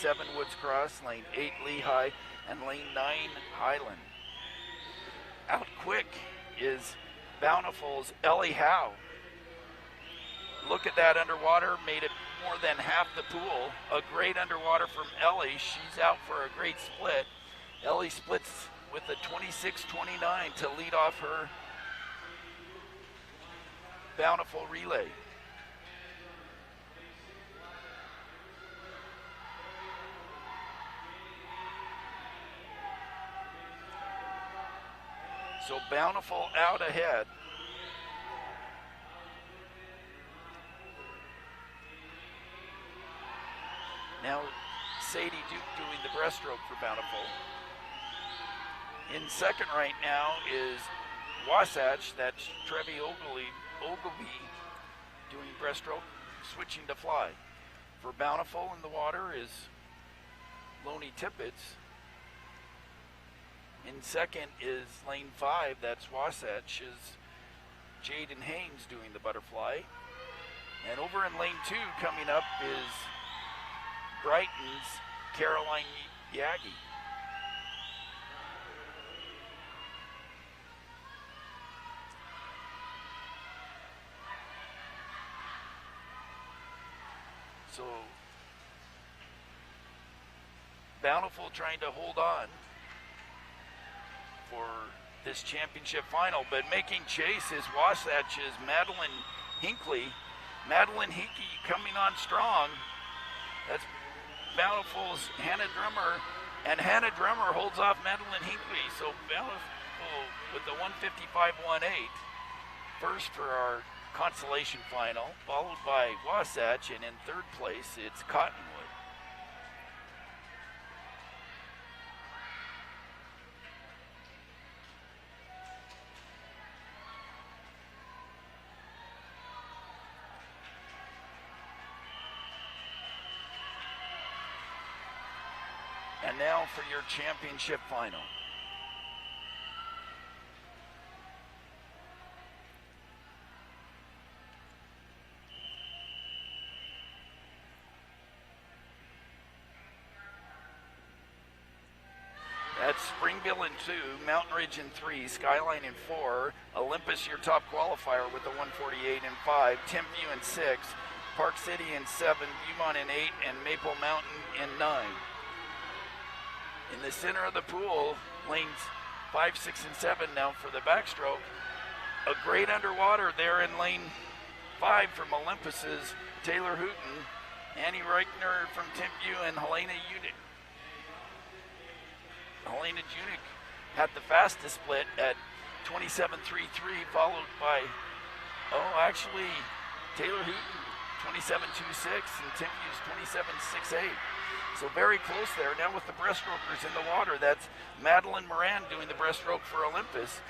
7 Woods Cross, lane 8 Lehigh, and lane 9 Highland. Out quick is Bountiful's Ellie Howe. Look at that underwater, made it more than half the pool. A great underwater from Ellie. She's out for a great split. Ellie splits with a 26-29 to lead off her Bountiful relay. So Bountiful out ahead. Now Sadie Duke doing the breaststroke for Bountiful. In second right now is Wasatch, that's Trevi Ogilvy doing breaststroke, switching to fly. For Bountiful in the water is Loney Tippett. In second is lane 5, that's Wasatch, is Jaden Haynes doing the butterfly. And over in lane 2 coming up is Brighton's Caroline Yagi. So Bountiful trying to hold on for this championship final, but making chase is Wasatch's Madeline Hinckley. Madeline Hinckley coming on strong. That's Bountiful's Hannah Drummer, and Hannah Drummer holds off Madeline Hinckley. So Bountiful with the 155.18 first for our consolation final, followed by Wasatch, and in third place it's Cottonwood. And now for your championship final. That's Springville in 2, Mountain Ridge in 3, Skyline in 4, Olympus your top qualifier with a 148 in 5, Timpview in 6, Park City in 7, Beaumont in 8, and Maple Mountain in 9. In the center of the pool, lanes 5, 6, and 7 now for the backstroke. A great underwater there in lane 5 from Olympus's Taylor Hooten, Annie Reichner from Timpview, and Helena Unick. Helena Junick had the fastest split at 27.33, followed by, Taylor Hooten, 27.26, and Timpview's 27.68. So very close there. Now with the breaststrokers in the water, that's Madeline Moran doing the breaststroke for Olympus,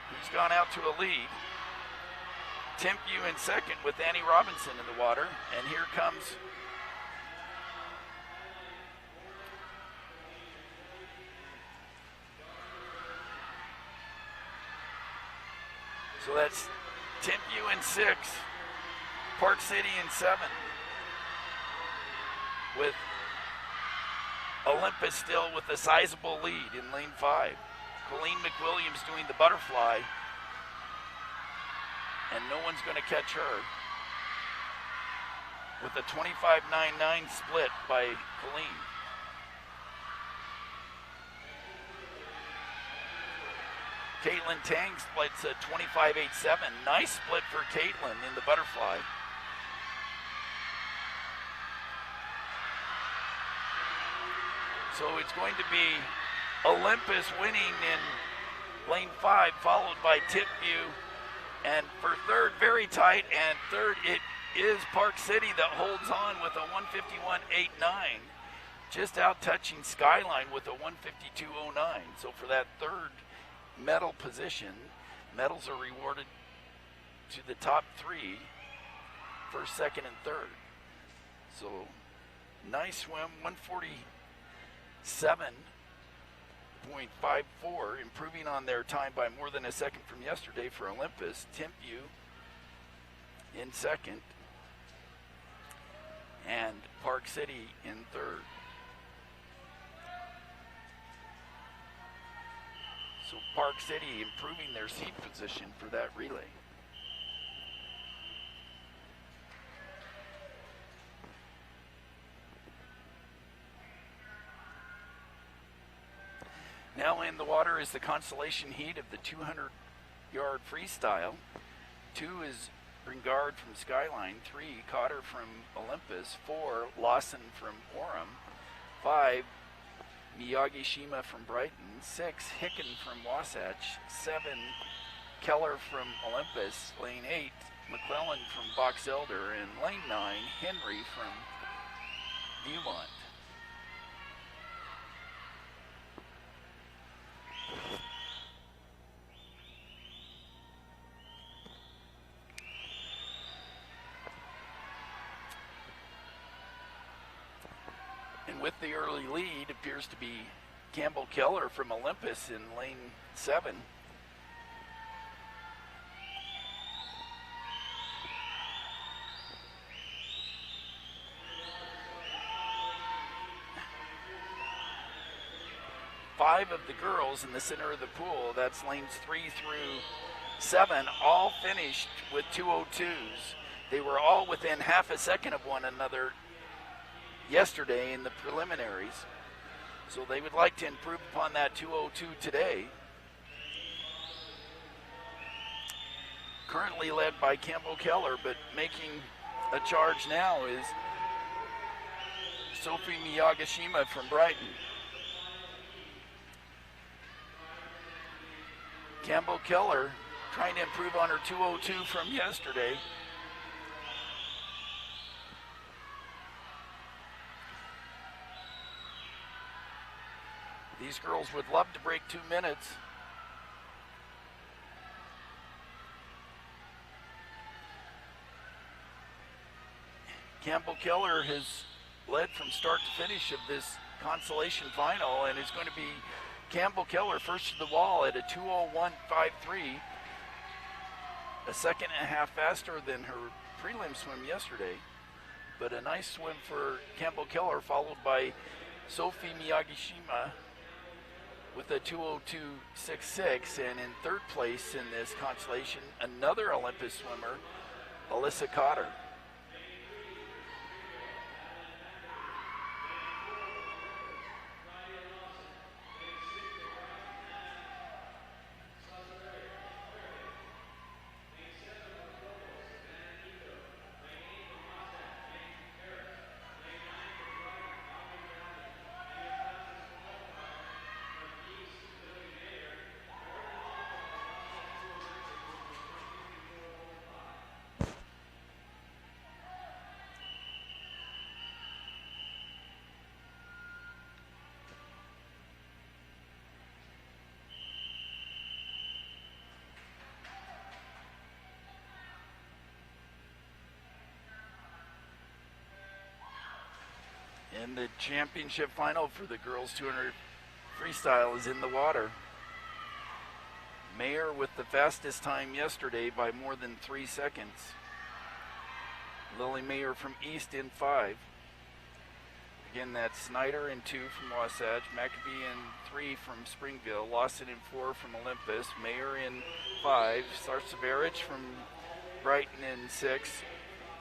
who's gone out to a lead. Timpview in second with Annie Robinson in the water, and here comes so that's Timpview in 6, Park City in 7, with Olympus still with a sizable lead in lane 5. Colleen McWilliams doing the butterfly, and no one's going to catch her with a 25.99 split by Colleen. Caitlin Tang splits a 25.87. Nice split for Caitlin in the butterfly. So it's going to be Olympus winning in lane 5, followed by Timpview. And for third, very tight, and third it is Park City that holds on with a 151.89. Just out touching Skyline with a 152.09. So for that third medal position, medals are rewarded to the top 3, first, second, and third. So nice swim, 147.54, improving on their time by more than a second from yesterday for Olympus. Timpview in second, and Park City in third. So Park City improving their seat position for that relay. Now in the water is the consolation heat of the 200-yard freestyle. 2 is Bringard from Skyline. 3, Cotter from Olympus. 4, Lawson from Orem. 5, Miyagi-Shima from Brighton. 6, Hicken from Wasatch. 7, Keller from Olympus. Lane 8, McClellan from Box Elder. And lane 9, Henry from Viewmont. And with the early lead appears to be Campbell Keller from Olympus in lane 7. Five of the girls in the center of the pool, that's lanes 3 through 7, all finished with 2:02s. They were all within half a second of one another yesterday in the preliminaries. So they would like to improve upon that 2:02 today. Currently led by Campbell Keller, but making a charge now is Sophie Miyagishima from Brighton. Campbell Keller trying to improve on her 2:02 from yesterday. These girls would love to break 2 minutes. Campbell Keller has led from start to finish of this consolation final, and it's going to be Campbell Keller first to the wall at a 2:01.53, a second and a half faster than her prelim swim yesterday, but a nice swim for Campbell Keller, followed by Sophie Miyagishima with a 2:02.66, and in third place in this consolation, another Olympus swimmer, Alyssa Cotter. And the championship final for the girls 200 freestyle is in the water. Mayer with the fastest time yesterday by more than 3 seconds. Lily Mayer from East in 5. Again, that's Snyder in 2 from Wasatch, Maccabee in 3 from Springville, Lawson in 4 from Olympus, Mayer in 5, Sarcevarich from Brighton in 6,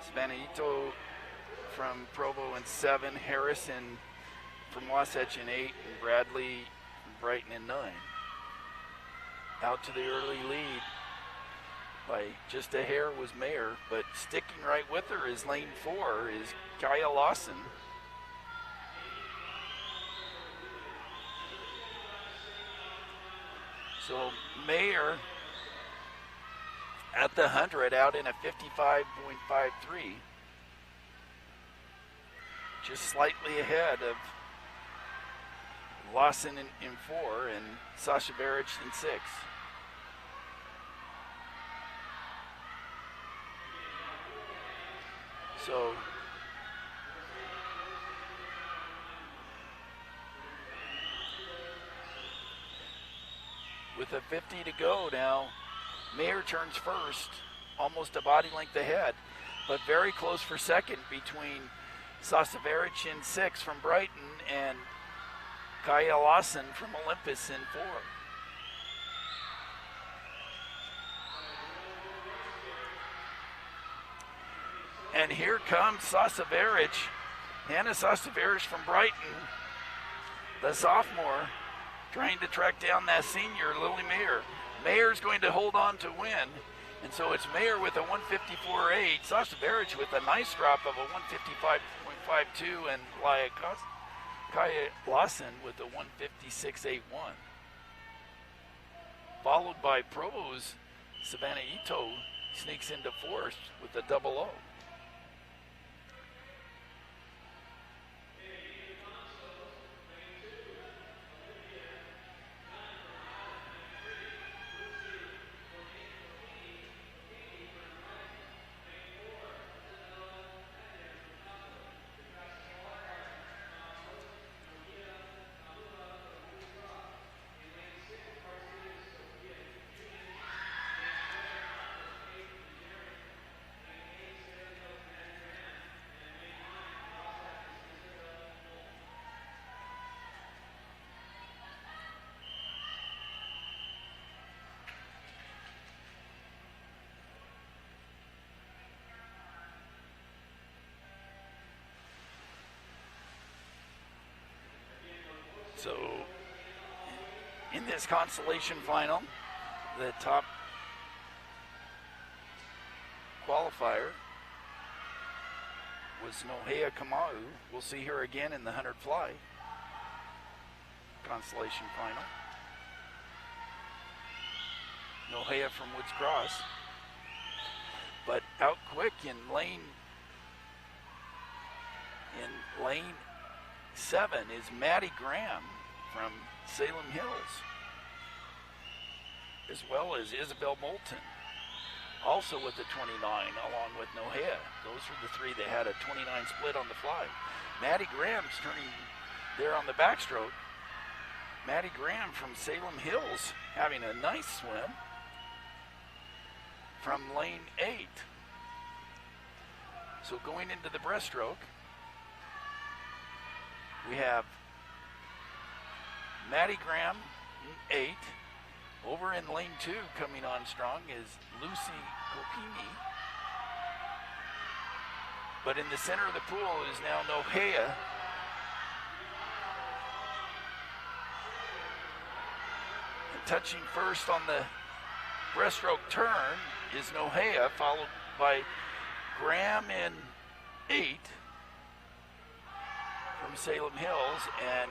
Spanito from Provo in 7, Harrison from Wasatch in 8, and Bradley from Brighton in 9. Out to the early lead by just a hair was Mayer, but sticking right with her is lane 4 is Kaya Lawson. So Mayer at the 100 out in a 55.53. Just slightly ahead of Lawson in 4 and Sasha Barich in 6. So with a 50 to go now, Mayer turns first, almost a body length ahead, but very close for second between Sasaverich in 6 from Brighton, and Kaya Lawson from Olympus in 4. And here comes Sasaverich, Hannah Sasaverich from Brighton, the sophomore, trying to track down that senior, Lily Mayer. Mayer's going to hold on to win, and so it's Mayer with a 154.8, Sasaverich with a nice drop of a 155.52, and Kaya Lawson with a 156.81. Followed by Provo's Savannah Ito sneaks into 4th with a 00. So, in this consolation final, the top qualifier was Nohea Kamau. We'll see her again in the 100 fly consolation final. Nohea from Woods Cross. But out quick in lane 7 is Maddie Graham from Salem Hills, as well as Isabel Moulton, also with the 29, along with Nohea. Those were the three that had a 29 split on the fly. Maddie Graham's turning there on the backstroke. Maddie Graham from Salem Hills having a nice swim from lane 8. So going into the breaststroke, we have Maddie Graham, 8. Over in lane 2, coming on strong, is Lucy Kokini. But in the center of the pool is now Nohea. And touching first on the breaststroke turn is Nohea, followed by Graham in 8. From Salem Hills, and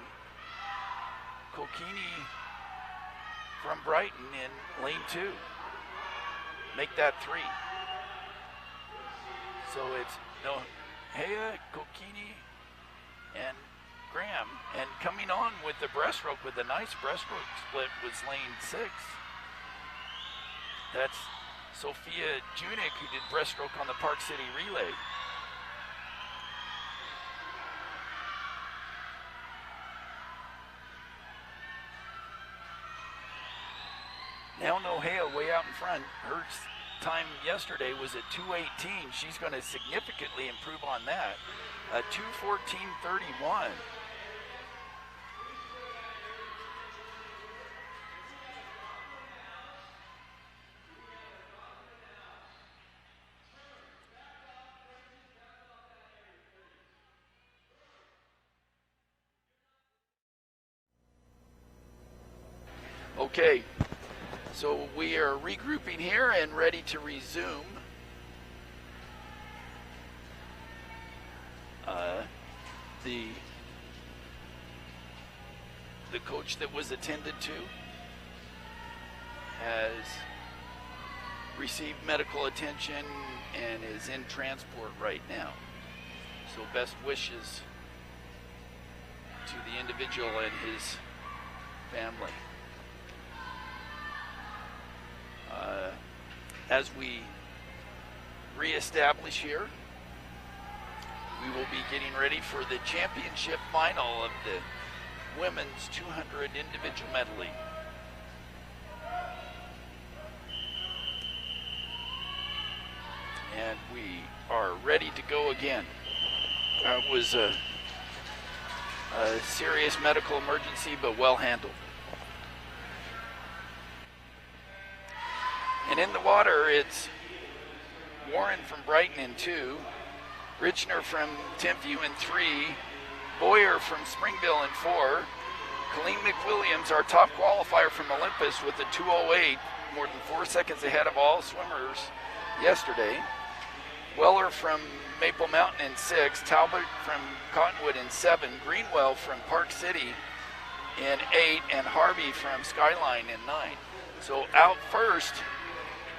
Kokini from Brighton in lane 2. Make that 3. So it's Nohea, Kokini, and Graham. And coming on with the breaststroke with a nice breaststroke split was lane 6. That's Sophia Junick, who did breaststroke on the Park City Relay. Now Nohea way out in front. Her time yesterday was at 2:18. She's going to significantly improve on that. 2:14.31. Okay. So we are regrouping here and ready to resume. The coach that was attended to has received medical attention and is in transport right now. So best wishes to the individual and his family. As we reestablish here, we will be getting ready for the championship final of the women's 200 individual medley. And we are ready to go again. was a serious medical emergency, but well handled. And in the water, it's Warren from Brighton in 2, Richner from Timpview in 3, Boyer from Springville in 4, Colleen McWilliams, our top qualifier from Olympus, with a 2:08, more than 4 seconds ahead of all swimmers yesterday. Weller from Maple Mountain in 6, Talbot from Cottonwood in 7, Greenwell from Park City in 8, and Harvey from Skyline in 9. So out first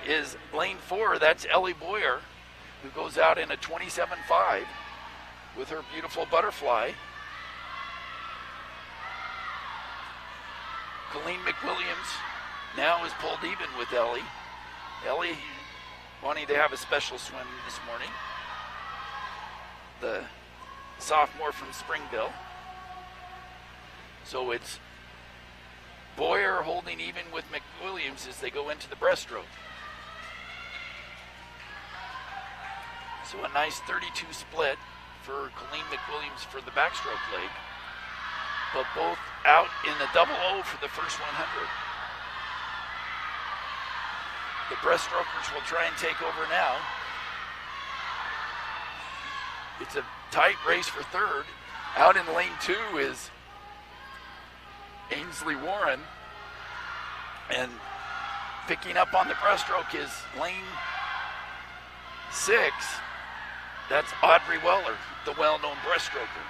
is lane 4, that's Ellie Boyer, who goes out in a 27.5 with her beautiful butterfly. Colleen McWilliams now is pulled even with Ellie. Ellie wanting to have a special swim this morning. The sophomore from Springville. So it's Boyer holding even with McWilliams as they go into the breaststroke. So a nice 32 split for Colleen McWilliams for the backstroke leg. But both out in the 00 for the first 100. The breaststrokers will try and take over now. It's a tight race for third. Out in lane 2 is Ainsley Warren. And picking up on the breaststroke is lane 6. That's Audrey Weller, the well-known breaststroker.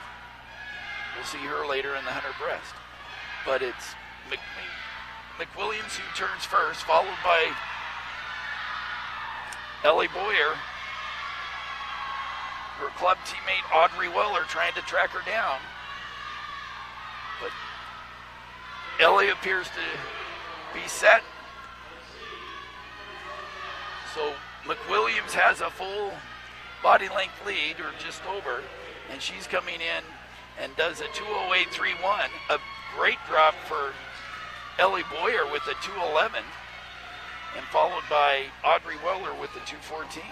We'll see her later in the 100 breast. But it's McWilliams who turns first, followed by Ellie Boyer. Her club teammate Audrey Weller trying to track her down. But Ellie appears to be set. So McWilliams has a full body length lead, or just over, and she's coming in and does a 2:08.31, a great drop for Ellie Boyer with a 2:11, and followed by Audrey Weller with a 2:14.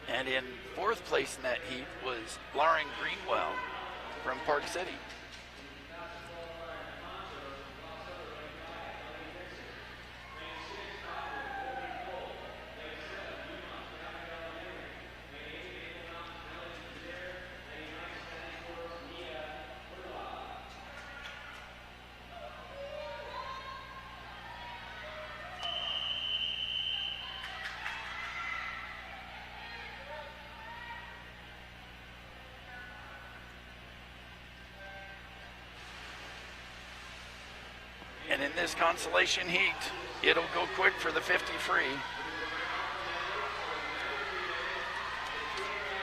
And in fourth place in that heat was Lauren Greenwell from Park City. And in this consolation heat, it'll go quick for the 50 free.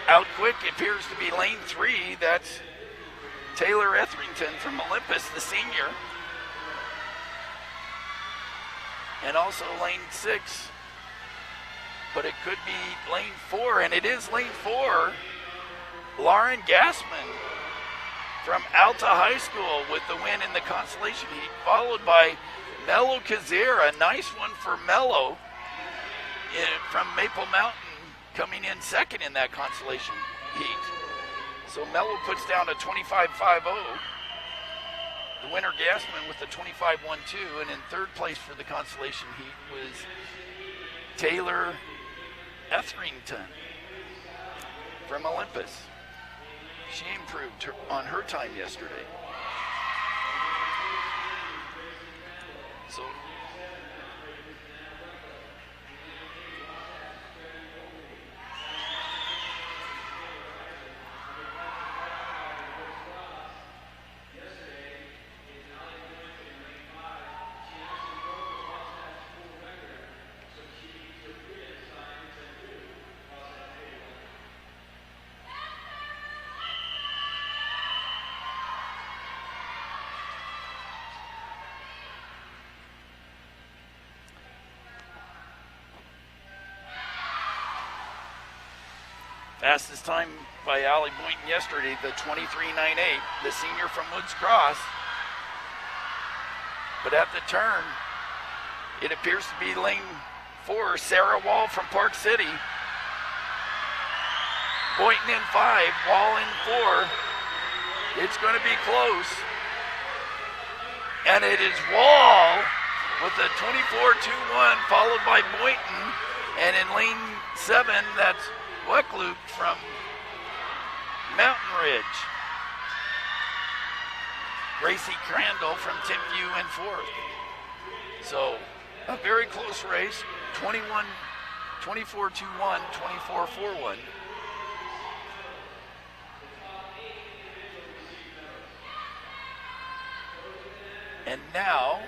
Out quick appears to be lane 3. That's Taylor Etherington from Olympus, the senior. And also lane 6. But it could be lane 4, and it is lane 4. Lauren Gassman from Alta High School with the win in the consolation heat, followed by Mello Kazir, a nice one for Mello from Maple Mountain, coming in second in that consolation heat. So Mello puts down a 25.50. The winner Gassman with the 25.12, and in third place for the consolation heat was Taylor Etherington from Olympus. She improved on her time yesterday. So Fastest time by Allie Boynton yesterday, the 23.98, the senior from Woods Cross. But at the turn, it appears to be lane 4, Sarah Wall from Park City. Boynton in 5, Wall in 4. It's going to be close. And it is Wall with a 24.21, followed by Boynton. And in lane 7, that's Wecklup from Mountain Ridge. Gracie Crandall from Timpview in 4th. So a very close race, 24-2-1, 24-4-1. And now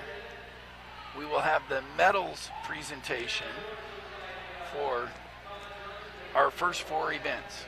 we will have the medals presentation for our first 4 events.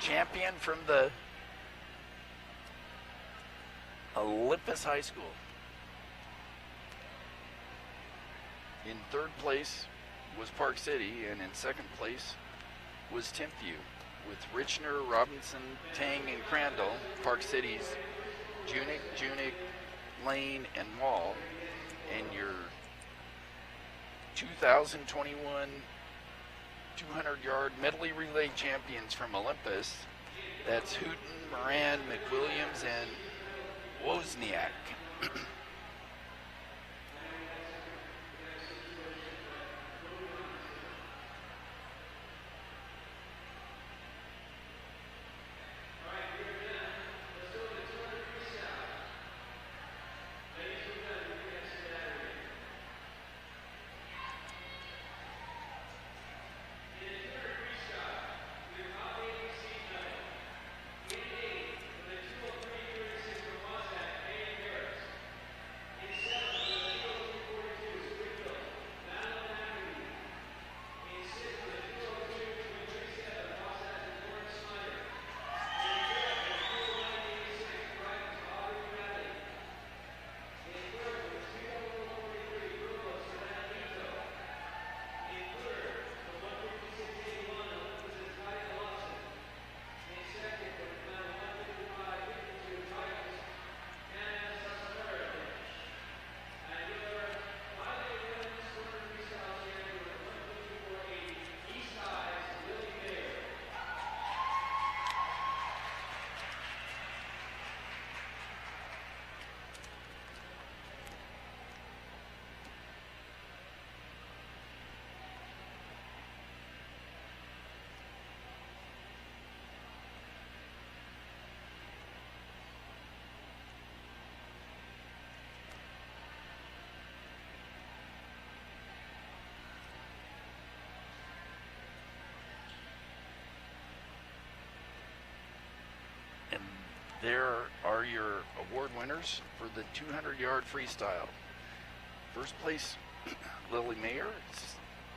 Champion from the Olympus High School. In 3rd place was Park City, and in 2nd place was Timpview, with Richner, Robinson, Tang, and Crandall. Park City's Junick, Lane, and Wall. And your 2021 200-yard medley relay champions from Olympus. That's Hooten, Moran, McWilliams, and Wozniak. There are your award winners for the 200-yard freestyle. First place, Lily Mayer.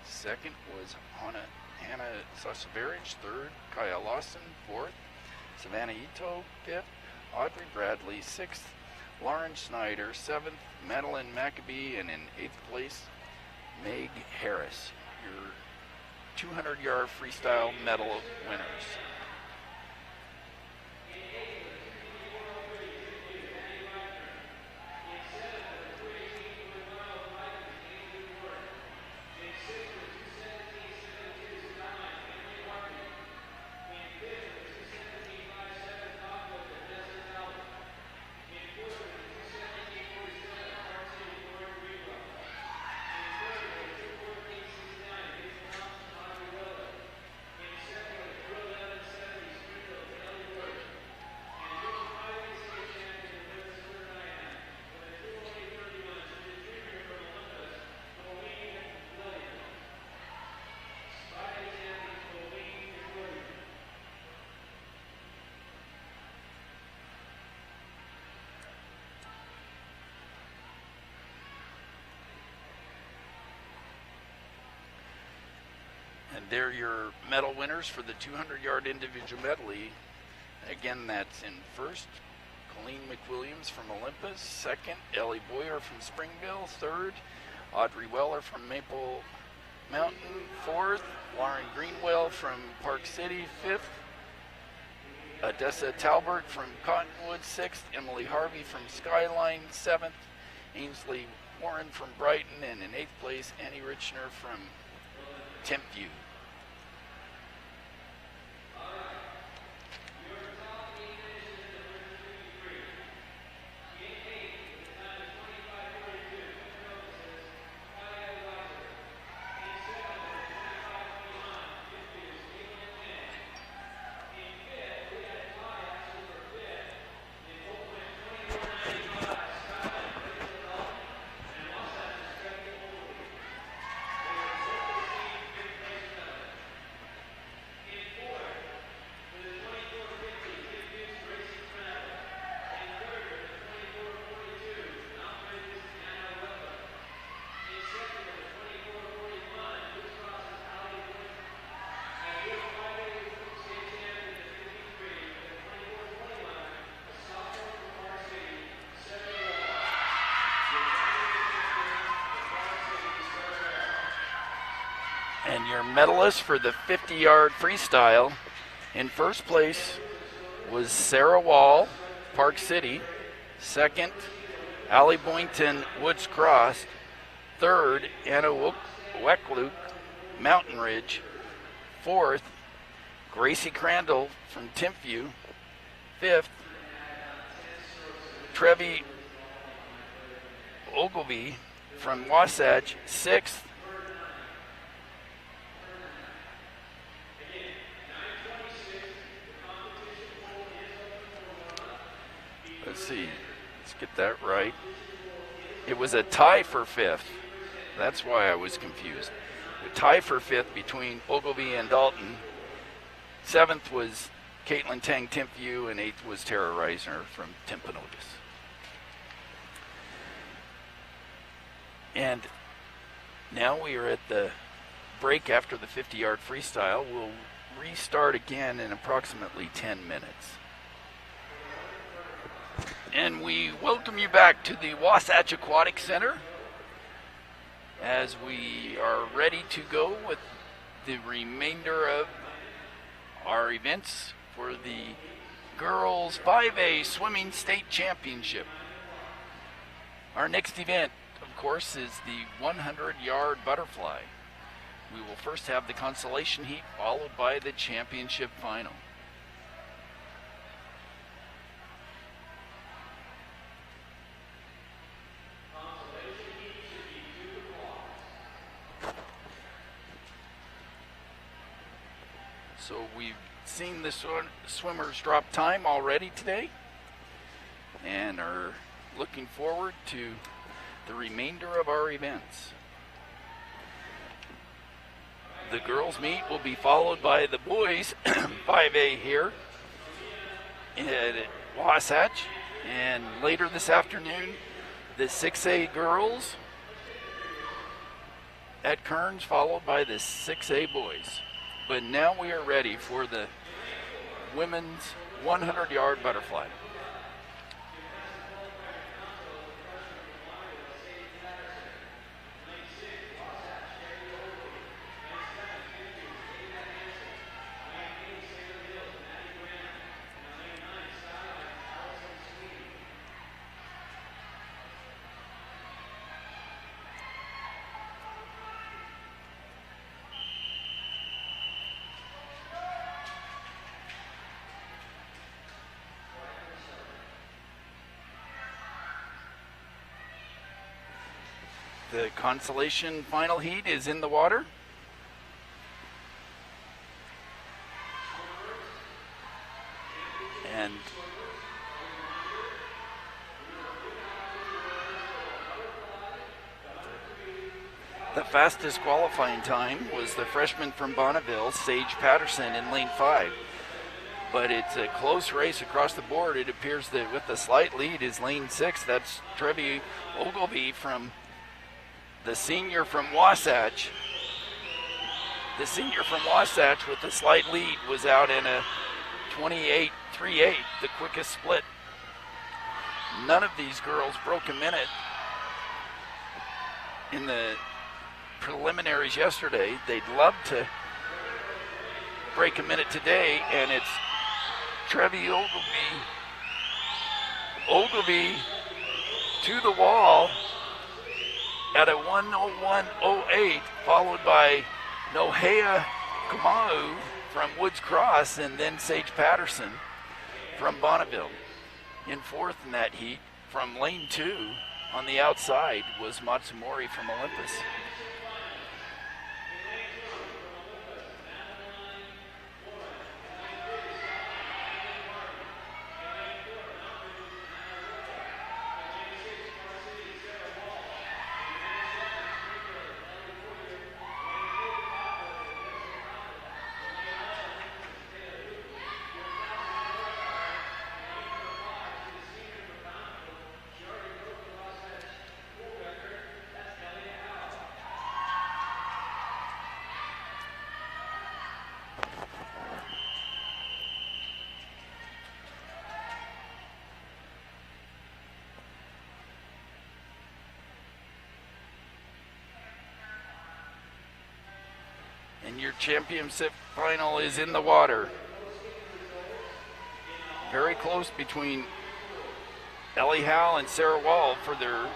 Second was Hannah Sasavarich. Third, Kaya Lawson. Fourth, Savannah Ito. Fifth, Audrey Bradley. Sixth, Lauren Snyder. Seventh, Madeline Maccabee. And in 8th place, Meg Harris. Your 200-yard freestyle medal winners. they're your medal winners for the 200-yard individual medley. Again, that's in first, Colleen McWilliams from Olympus. Second, Ellie Boyer from Springville. Third, Audrey Weller from Maple Mountain. Fourth, Lauren Greenwell from Park City. Fifth, Odessa Talbert from Cottonwood. Sixth, Emily Harvey from Skyline. Seventh, Ainsley Warren from Brighton. And in eighth place, Annie Richner from Timpview. And your medalist for the 50-yard freestyle, in first place was Sarah Wall, Park City. Second, Allie Boynton, Woods Cross. Third, Anna Weckluke, Mountain Ridge. Fourth, Gracie Crandall from Timpview. Fifth, Trevi Ogilvie from Wasatch. Sixth, let's see, let's get that right. It was a tie for fifth. That's why I was confused. A tie for fifth between Ogilvie and Dalton. Seventh was Caitlin Tang Timpview, and eighth was Tara Reisner from Timpanogos. And now we are at the break after the 50-yard freestyle. We'll restart again in approximately 10 minutes. And we welcome you back to the Wasatch Aquatic Center as we are ready to go with the remainder of our events for the Girls 5A Swimming State Championship. Our next event, of course, is the 100-yard butterfly. We will first have the consolation heat, followed by the championship final. So we've seen the swimmers drop time already today and are looking forward to the remainder of our events. The girls' meet will be followed by the boys' 5A here at Wasatch, and later this afternoon the 6A girls at Kearns, followed by the 6A boys. But now we are ready for the women's 100-yard butterfly. The consolation final heat is in the water. And the fastest qualifying time was the freshman from Bonneville, Sage Patterson, in lane 5. But it's a close race across the board. It appears that with the slight lead is lane 6. That's Trevi Ogilvie from the senior from Wasatch. the senior from Wasatch, with a slight lead, was out in a 28-3-8, the quickest split. None of these girls broke a minute in the preliminaries yesterday. They'd love to break a minute today, and it's Trevi Ogilvy to the wall at a 1:01.08, followed by Nohea Kamau from Woods Cross, and then Sage Patterson from Bonneville. In fourth in that heat, from lane 2 on the outside, was Matsumori from Olympus. And your championship final is in the water. Very close between Ellie Howe and Sarah Wall for their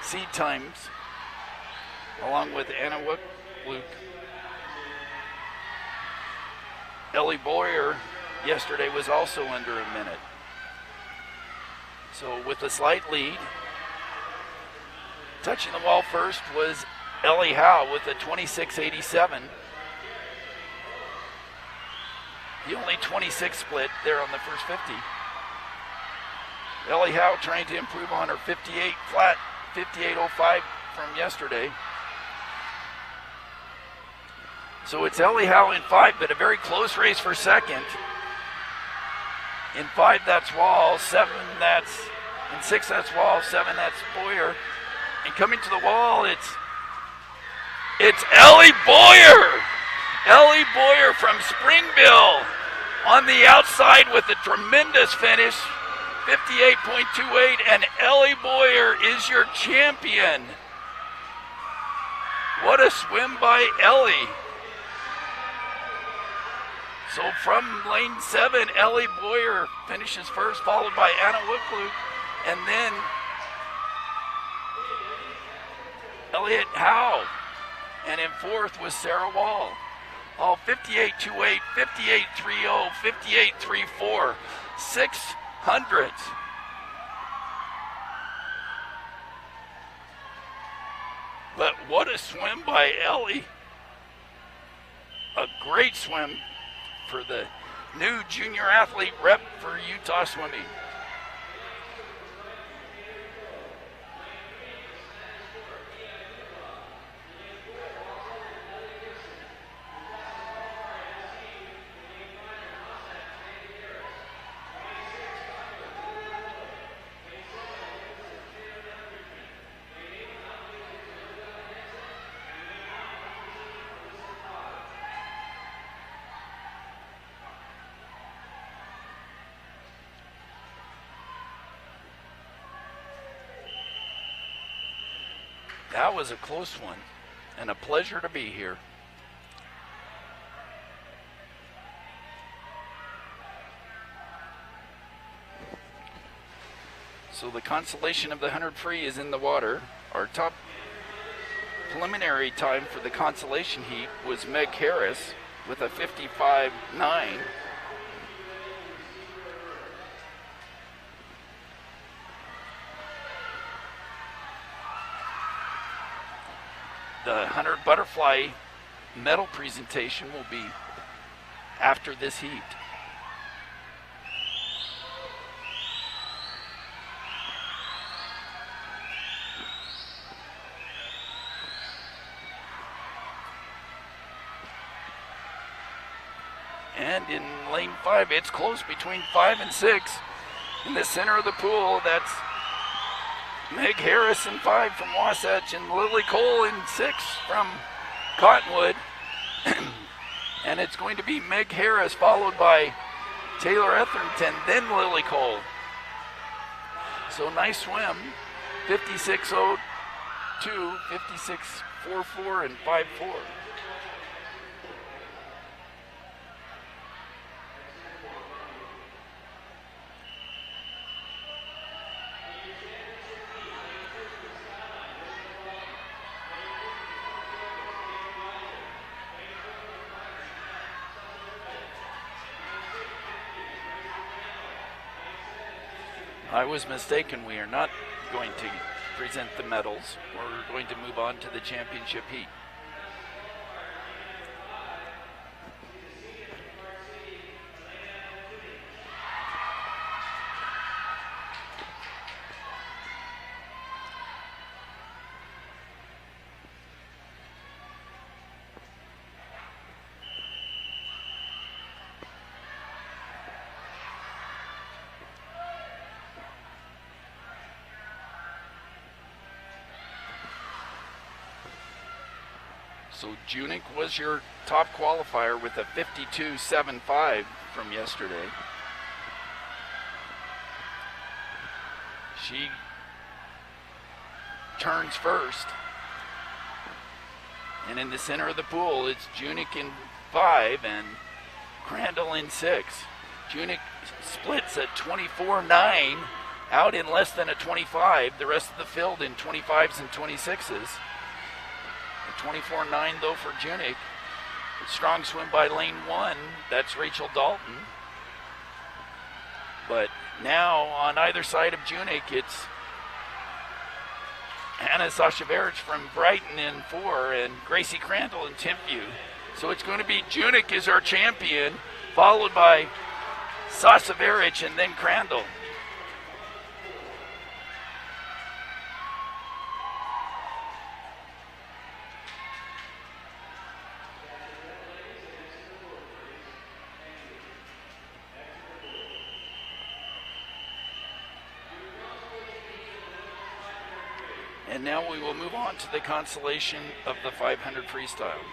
seed times, along with Anna Luke. Ellie Boyer yesterday was also under a minute. So with a slight lead, touching the wall first was Ellie Howe with a 26.87. The only 26 split there on the first 50. Ellie Howe trying to improve on her 58 flat, 58.05 from yesterday. So it's Ellie Howe in 5, but a very close race for second. In 5, that's Wall. 7, that's in 6, that's Wall. 7, that's Boyer. And coming to the wall, it's Ellie Boyer. Ellie Boyer from Springville on the outside with a tremendous finish, 58.28, and Ellie Boyer is your champion. What a swim by Ellie. So from lane 7, Ellie Boyer finishes first, followed by Anna Wickluke, and then Elliot Howe. And in fourth was Sarah Wall. All 58.28, 58.30, 58.34, 600. But what a swim by Ellie. A great swim for the new junior athlete rep for Utah Swimming. That was a close one, and a pleasure to be here. So the consolation of the 100 free is in the water. Our top preliminary time for the consolation heat was Meg Harris with a 55.9. The 100 butterfly medal presentation will be after this heat. And in lane 5, it's close between 5 and 6. In the center of the pool, that's Meg Harris in 5 from Wasatch, and Lily Cole in 6 from Cottonwood. And it's going to be Meg Harris, followed by Taylor Etherington, then Lily Cole. So nice swim, 56.02, 56.44, and 5.4. I was mistaken. We are not going to present the medals. We're going to move on to the championship heat. So Junik was your top qualifier with a 52.75 from yesterday. She turns first. And in the center of the pool, it's Junik in 5 and Crandall in 6. Junik splits at 24.9, out in less than a 25. The rest of the field in 25s and 26s. 24.9 though for Junik. Strong swim by lane 1. That's Rachel Dalton. But now on either side of Junik, it's Anna Sashaverich from Brighton in 4 and Gracie Crandall in Timpview. So it's going to be Junik is our champion, followed by Sashaverich and then Crandall. And now we will move on to the consolation of the 500 freestyle.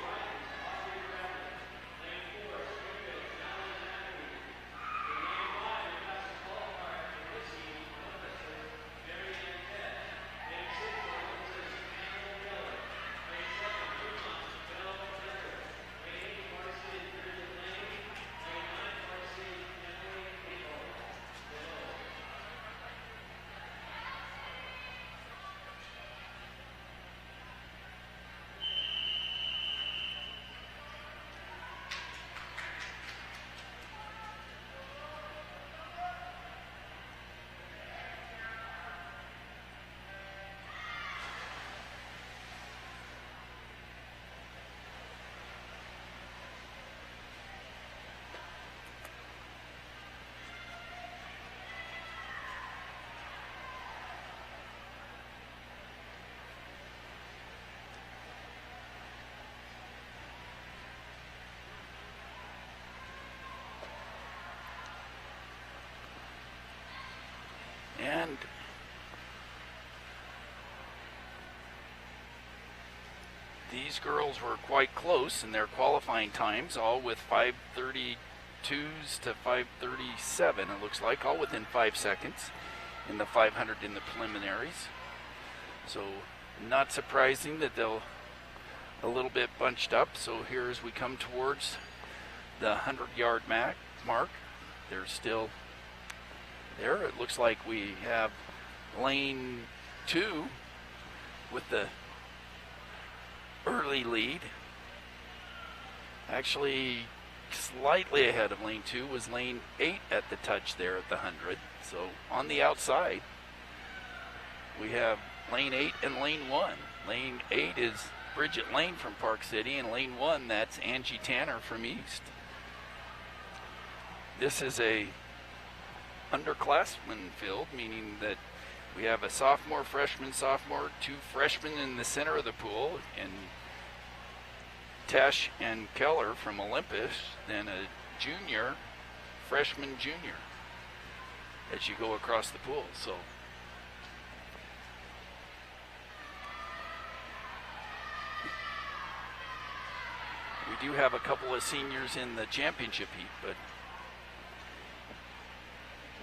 And these girls were quite close in their qualifying times, all with 5:32s to 5:37, it looks like, all within 5 seconds in the 500 in the preliminaries. So not surprising that they'll a little bit bunched up. So here as we come towards the 100-yard mark, they're still there. It looks like we have lane 2 with the early lead. Actually, slightly ahead of lane 2 was lane 8 at the touch there at the 100. So on the outside, we have lane 8 and lane 1. Lane 8 is Bridget Lane from Park City, and lane 1, that's Angie Tanner from East. This is a underclassmen field, meaning that we have a sophomore, freshman, 2 freshmen in the center of the pool, and Tesh and Keller from Olympus, then a junior, freshman, junior, as you go across the pool. So We do have a couple of seniors in the championship heat, but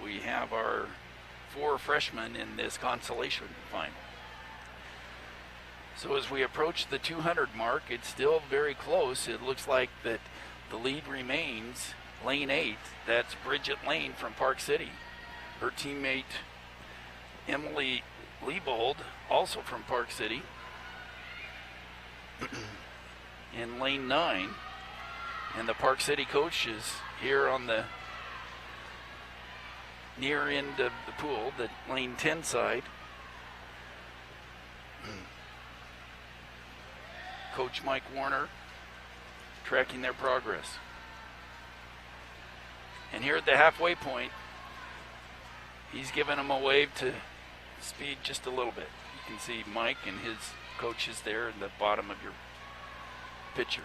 we have our 4 freshmen in this consolation final. So as we approach the 200 mark, it's still very close. It looks like that the lead remains lane 8. That's Bridget Lane from Park City. Her teammate Emily Liebold, also from Park City, in lane 9. And the Park City coach is here on the near end of the pool, the lane 10 side. Coach Mike Warner tracking their progress. And here at the halfway point, he's giving them a wave to speed just a little bit. You can see Mike and his coaches there in the bottom of your picture.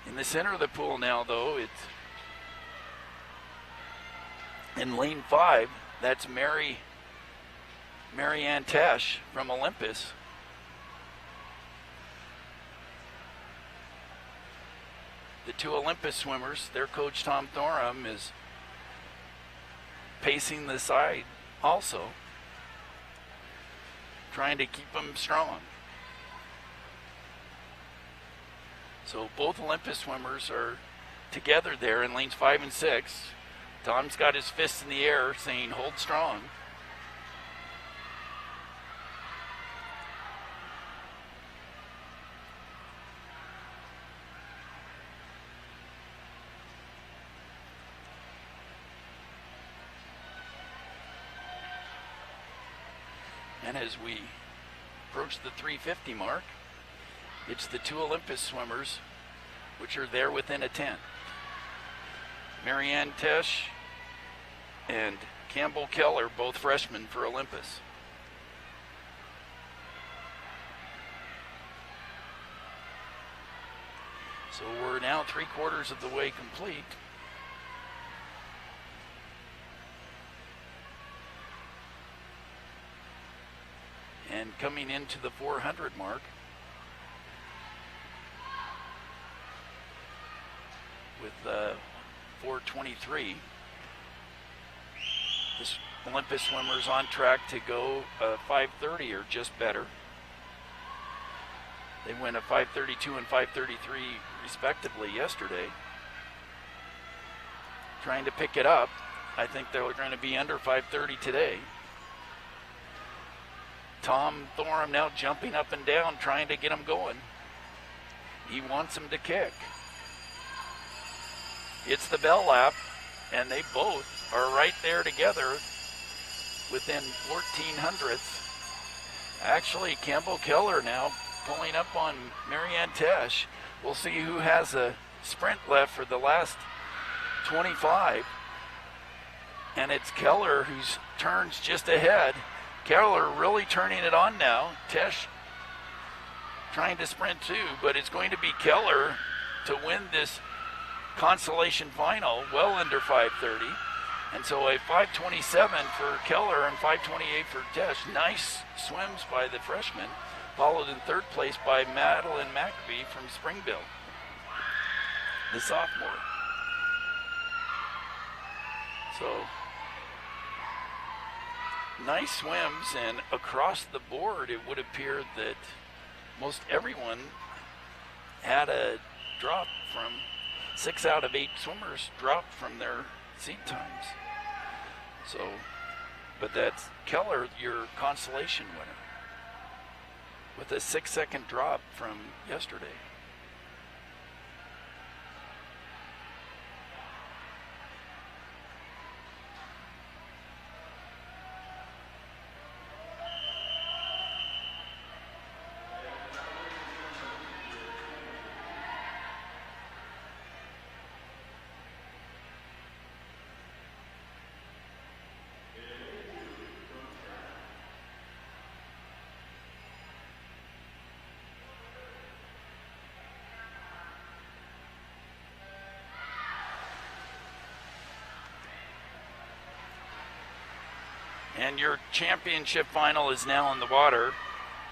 In the center of the pool now, though, it's in lane 5. That's Marianne Tesh from Olympus. The 2 Olympus swimmers, their coach Tom Thorham is pacing the side also, trying to keep them strong. So both Olympus swimmers are together there in lanes 5 and 6. Tom's got his fists in the air saying, hold strong. And as we approach the 350 mark, it's the 2 Olympus swimmers which are there within a 10. Marianne Tesh and Campbell Keller, both freshmen for Olympus. So we're now 3/4 of the way complete. And coming into the 400 mark with 4:23. This Olympus swimmer's on track to go 5:30 or just better. They went a 5:32 and 5:33 respectively yesterday. Trying to pick it up. I think they're going to be under 5:30 today. Tom Thorham now jumping up and down, trying to get them going. He wants them to kick. It's the bell lap, and they both are right there together within 1400ths. Actually, Campbell Keller now pulling up on Marianne Tesh. We'll see who has a sprint left for the last 25. And it's Keller who's turns just ahead. Keller really turning it on now. Tesh trying to sprint too, but it's going to be Keller to win this consolation final well under 5:30. And so a 5:27 for Keller and 5:28 for Tesh. Nice swims by the freshman, followed in 3rd place by Madeline McAfee from Springville, the sophomore. So nice swims, and across the board it would appear that most everyone had a drop from 6 out of 8 swimmers dropped from their seed times. So, but that's Keller, your consolation winner, with a 6-second drop from yesterday. And your championship final is now in the water.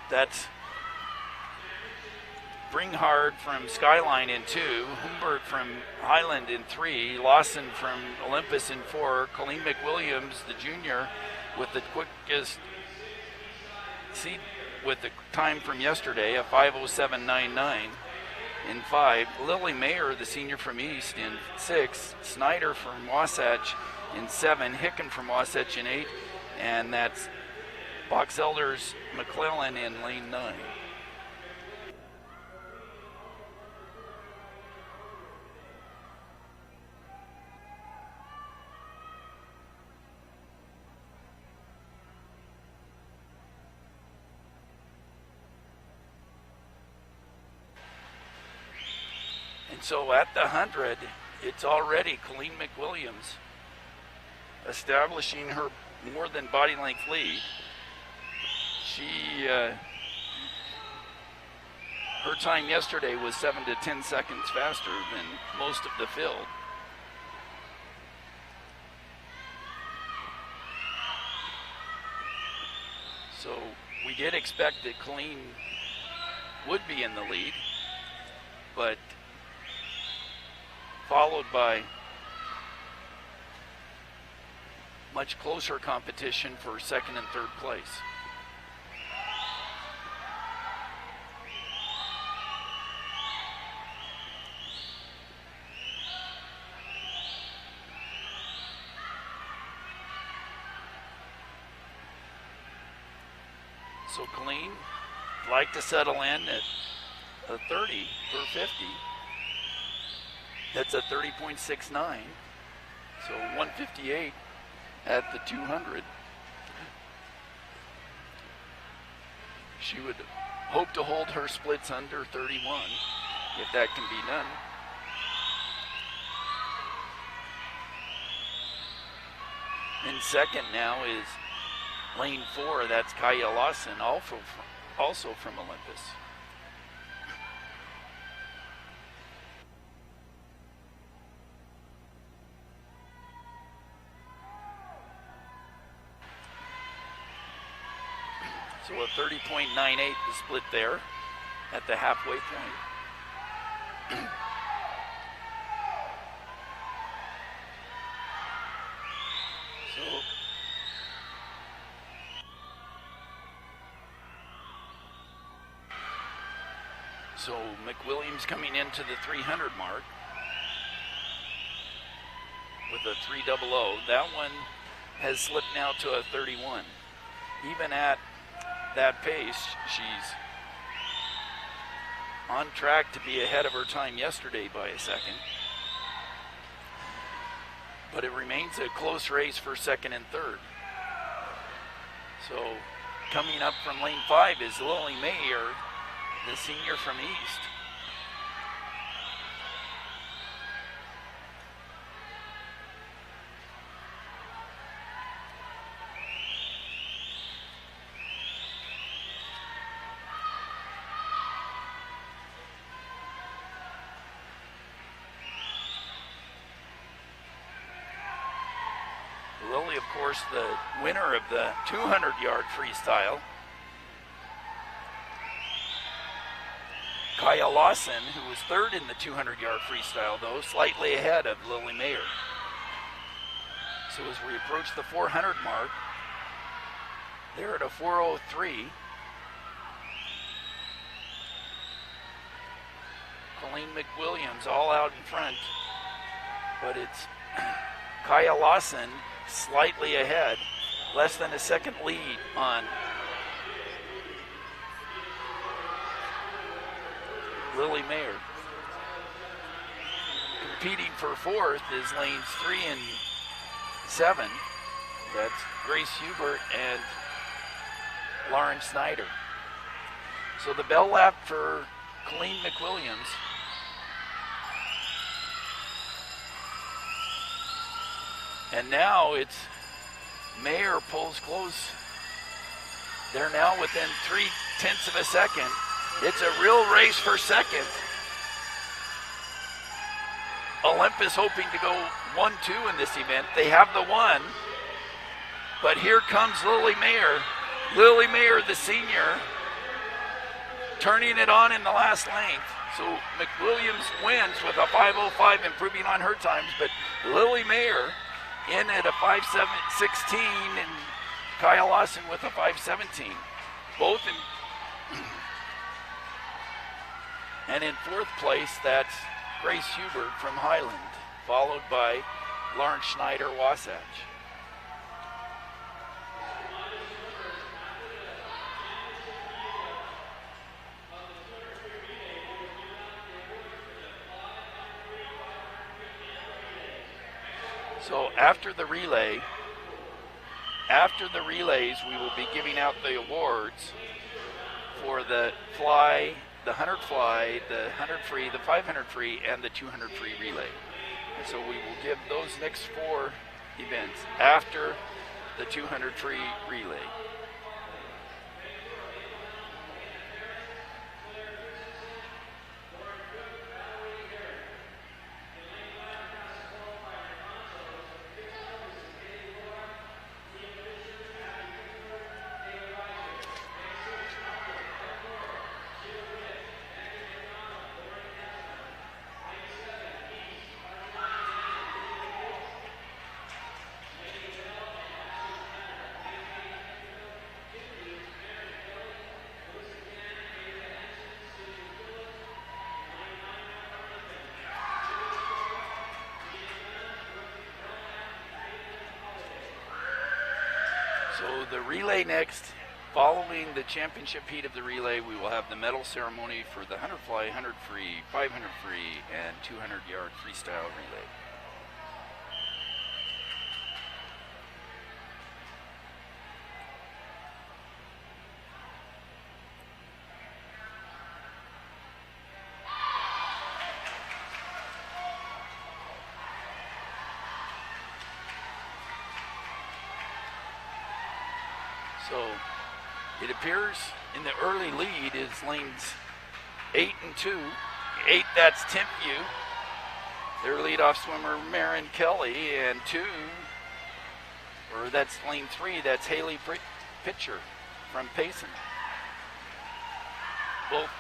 That's Bringhard from Skyline in 2, Humbert from Highland in 3, Lawson from Olympus in 4, Colleen McWilliams, the junior, with the quickest seed with the time from yesterday, a 5:07.99 in 5. Lily Mayer, the senior from East, in 6. Snyder from Wasatch in 7. Hicken from Wasatch in 8. And that's Box Elders McClellan in lane 9. So at the 100, it's already Colleen McWilliams establishing her more than body length lead. Her time yesterday was 7 to 10 seconds faster than most of the field. So we did expect that Colleen would be in the lead, but followed by much closer competition for second and third place. So Colleen would like to settle in at a 30 per 50. That's a 30.69, so 158 at the 200. She would hope to hold her splits under 31, if that can be done. In second now is lane 4, that's Kaya Lawson, also from Olympus. So a 30.98 the split there at the halfway point. So McWilliams coming into the 300 mark with a 300. That one has slipped now to a 31. Even at that pace, she's on track to be ahead of her time yesterday by a second. But it remains a close race for second and third. So coming up from lane 5 is Lily Mayer, the senior from East. Lily, of course, the winner of the 200-yard freestyle. Kaya Lawson, who was third in the 200-yard freestyle, though, slightly ahead of Lily Mayer. So as we approach the 400 mark, they're at a 4:03. Colleen McWilliams all out in front, but it's Kaya Lawson slightly ahead, less than a second lead on Lily Mayer. Competing for fourth is lanes 3 and 7. That's Grace Hubert and Lauren Snyder. So the bell lap for Colleen McWilliams. And now it's Mayer pulls close. They're now within 0.3 of a second. It's a real race for second. Olympus hoping to go 1-2 in this event. They have the 1. But here comes Lily Mayer. Lily Mayer, the senior, turning it on in the last length. So McWilliams wins with a 5:05, improving on her times, but Lily Mayer in at a 5:16 and Kyle Lawson with a 5:17. Both in and in fourth place, that's Grace Hubert from Highland, followed by Lauren Schneider Wasatch. So after the relays, we will be giving out the awards for the fly, the 100 fly, the 100 free, the 500 free, and the 200 free relay. And so we will give those next 4 events after the 200 free relay. So the relay next, following the championship heat of the relay, we will have the medal ceremony for the 100 fly, 100 free, 500 free, and 200 yard freestyle relay. So it appears in the early lead is lanes 8 and 2. 8, that's Timpview. Their leadoff swimmer, Marin Kelly, and 2, or that's lane 3, that's Haley Pitcher from Payson. Both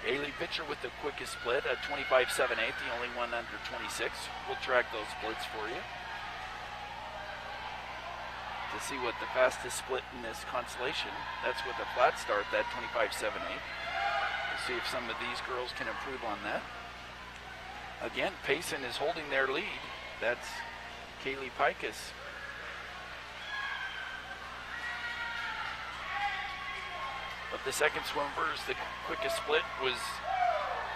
Haley Pitcher with the quickest split at 25.78, the only one under 26. We'll track those splits for you to see what the fastest split in this constellation. That's with a flat start, that 25.78. We'll see if some of these girls can improve on that. Again, Payson is holding their lead. That's Kaylee Pikus. But the second swimmers, the quickest split was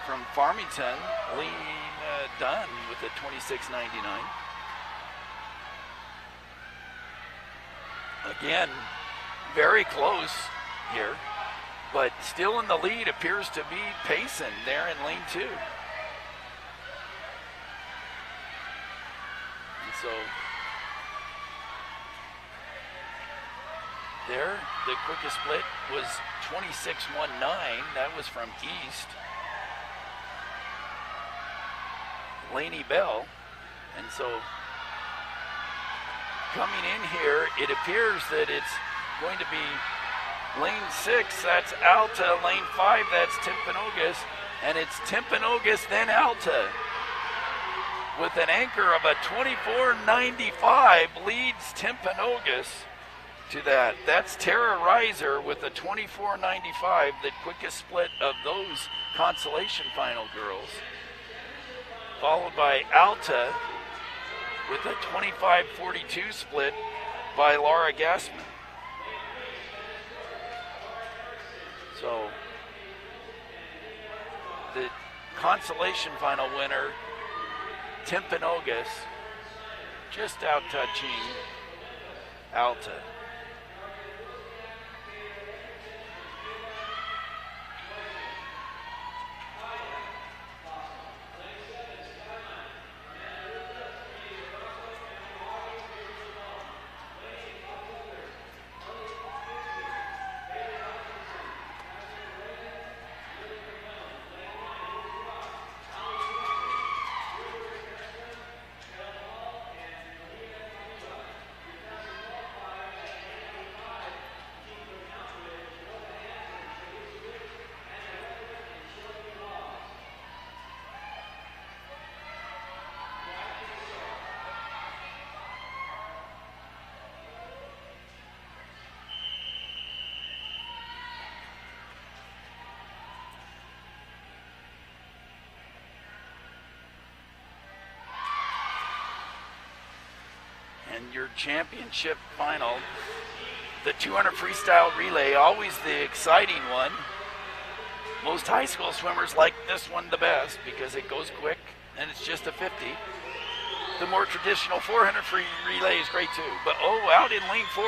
from Farmington, Lean Dunn with a 26.99. Again, very close here, but still in the lead appears to be Payson there in lane 2. And so there, the quickest split was 26.19. That was from East. Lainey Bell. And so coming in here, it appears that it's going to be lane 6, that's Alta, lane 5, that's Timpanogos, and it's Timpanogos, then Alta. With an anchor of a 24.95 leads Timpanogos to that. That's Tara Reiser with a 24.95, the quickest split of those consolation final girls. Followed by Alta with a 25.42 split by Laura Gassman. So the consolation final winner, Timpanogos, just out touching Alta. And your championship final, the 200 freestyle relay, always the exciting one. Most high school swimmers like this one the best because it goes quick and it's just a 50. The more traditional 400 free relay is great too. But out in lane 4,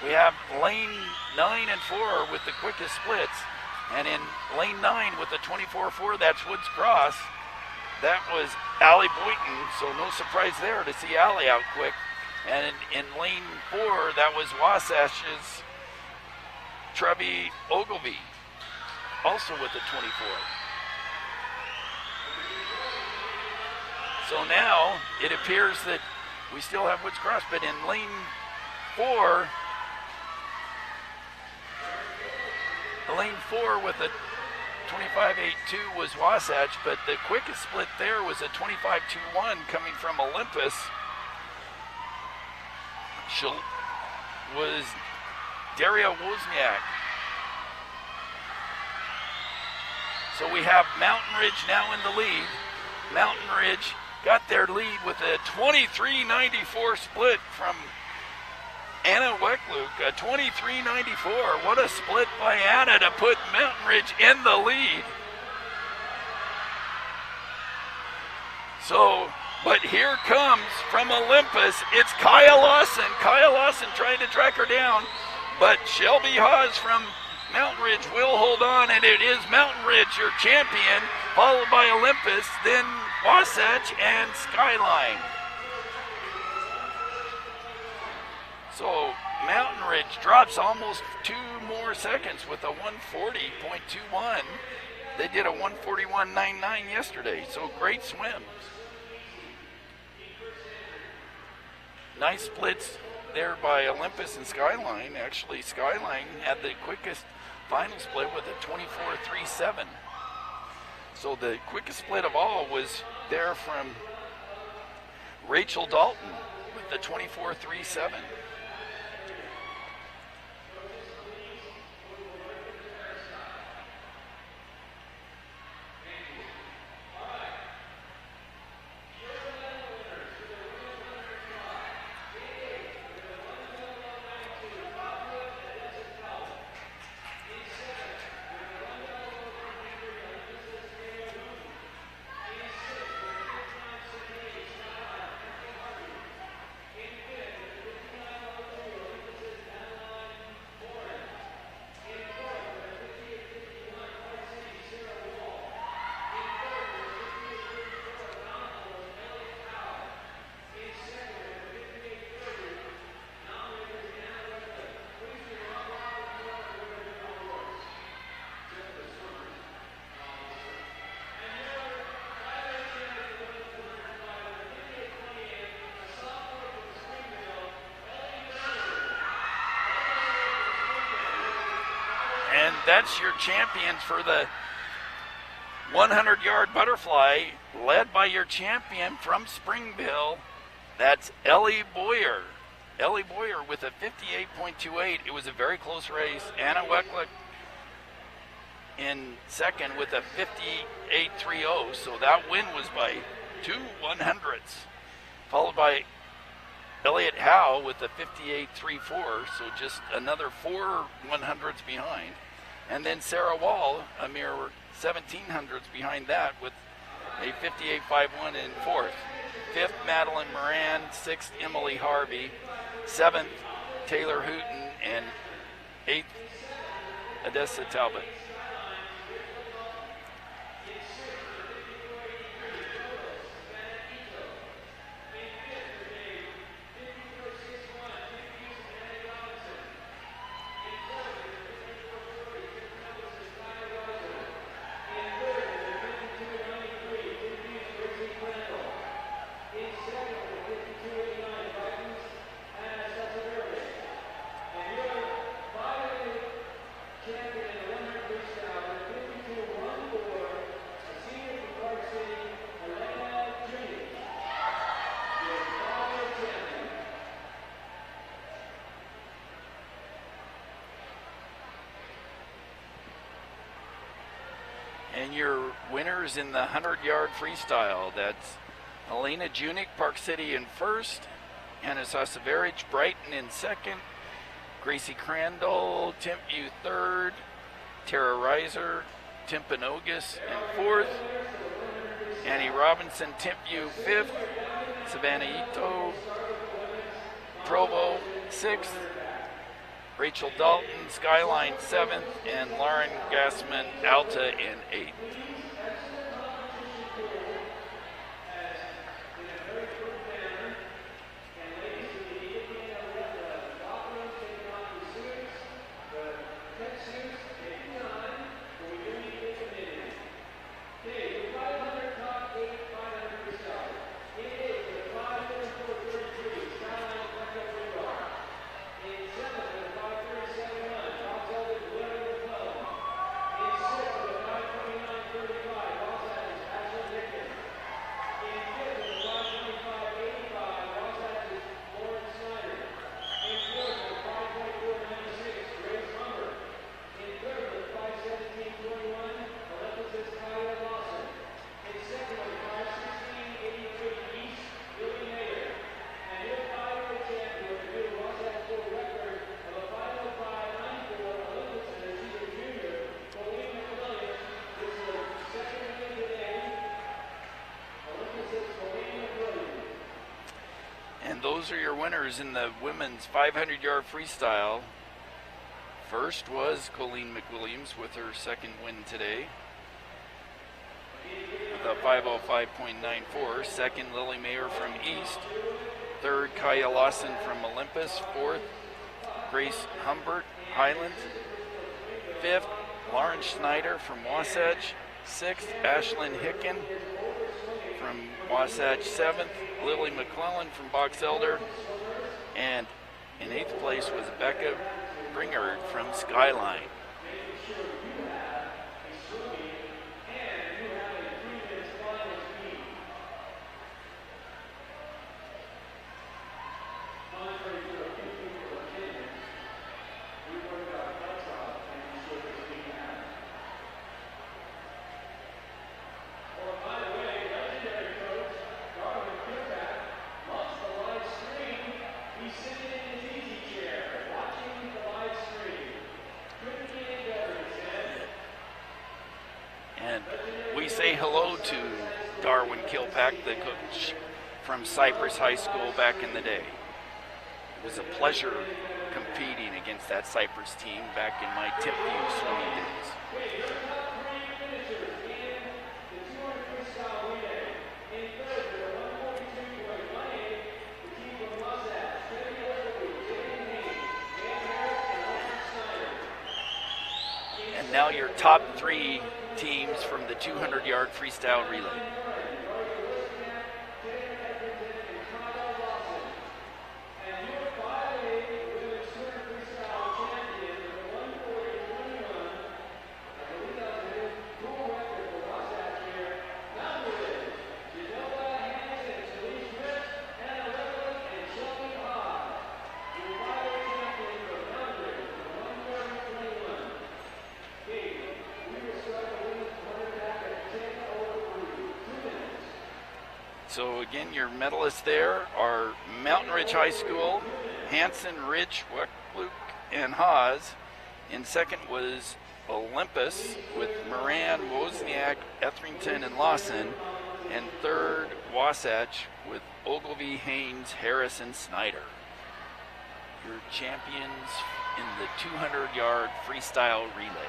we have lane 9 and 4 with the quickest splits. And in lane 9 with the 24-4, that's Woods Cross. That was Allie Boynton, so no surprise there to see Allie out quick. And in lane 4, that was Wasatch's Trevi Ogilvy, also with the 24. So now it appears that we still have Woods Cross, but in lane 4, with a 25.82 was Wasatch, but the quickest split there was a 25.21 coming from Olympus. Was Daria Wozniak. So we have Mountain Ridge now in the lead. Mountain Ridge got their lead with a 23.94 split from Anna Weckluck, a 23.94. What a split by Anna to put Mountain Ridge in the lead. So, but here comes from Olympus, it's Kaya Lawson. Kaya Lawson trying to track her down, but Shelby Haas from Mountain Ridge will hold on, and it is Mountain Ridge, your champion, followed by Olympus, then Wasatch and Skyline. So Mountain Ridge drops almost 2 more seconds with a 140.21. They did a 141.99 yesterday, so great swims. Nice splits there by Olympus and Skyline. Actually, Skyline had the quickest final split with a 24.37. So the quickest split of all was there from Rachel Dalton with the 24.37. And that's your champions for the 100-yard butterfly, led by your champion from Springville. That's Ellie Boyer. Ellie Boyer with a 58.28. It was a very close race. Anna Weckluck in second with a 58.30. So that win was by 2 100ths. Followed by Elliott Howe with a 58.34, so just another 4 100ths behind. And then Sarah Wall, a mere 1700ths behind that with a 58.51 in fourth. Fifth, Madeline Moran. Sixth, Emily Harvey. Seventh, Taylor Hooten. And eighth, Odessa Talbot. And your winners in the 100-yard freestyle, that's Elena Junick, Park City in first. Anasaw Severage, Brighton in second, Gracie Crandall, Timpview third, Tara Reiser, Timpanogos in fourth, Annie Robinson, Timpview fifth, Savannah Ito, Provo sixth, Rachel Dalton, Skyline seventh, and Lauren Gassman, Alta in eighth. Those are your winners in the women's 500-yard freestyle. First was Colleen McWilliams with her second win today with a 5:05.94. Second, Lily Mayer from East. Third, Kaya Lawson from Olympus. Fourth, Grace Humbert, Highland. Fifth, Lauren Schneider from Wasatch. Sixth, Ashlyn Hicken from Wasatch. Seventh, Lily McClellan from Box Elder, and in eighth place was Becca Bringard from Skyline. Say hello to Darwin Kilpack, the coach from Cypress High School back in the day. It was a pleasure competing against that Cypress team back in my Timpview swimming days. And now your top three teams from the 200-yard freestyle relay. So again, your medalists there are Mountain Ridge High School, Hanson, Ridge, Weckluck, and Haas. In second was Olympus with Moran, Wozniak, Etherington, and Lawson. And third, Wasatch with Ogilvy, Haynes, Harris, and Snyder. Your champions in the 200-yard freestyle relay.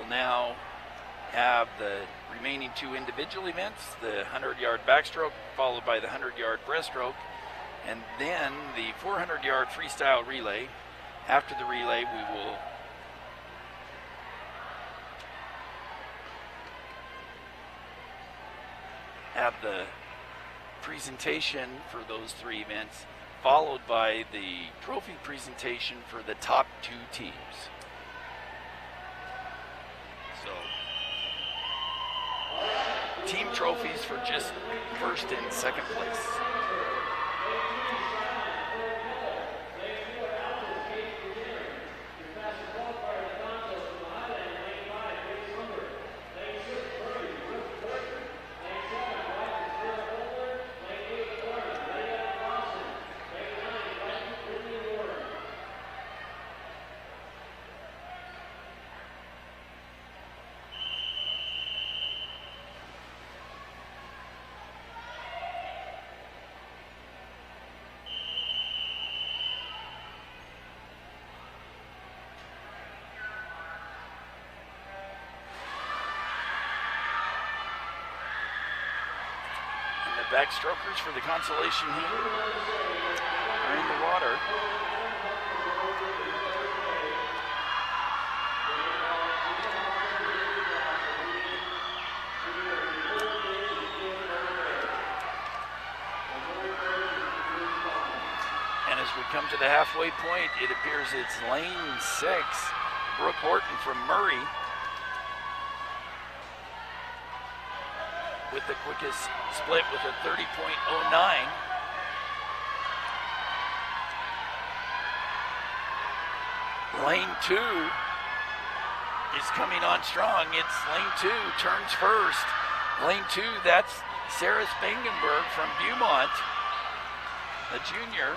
Now have the remaining two individual events, the 100-yard backstroke followed by the 100-yard breaststroke, and then the 400-yard freestyle relay. After the relay, we will have the presentation for those three events, followed by the trophy presentation for the top two teams. So team trophies for just first and second place. Backstrokers for the consolation heat are in the water. And as we come to the halfway point, it appears it's lane 6, Brooke Horton from Murray, with the quickest split with a 30.09. Lane 2 is coming on strong. It's lane 2, turns first. Lane 2, that's Sarah Spangenberg from Beaumont, a junior.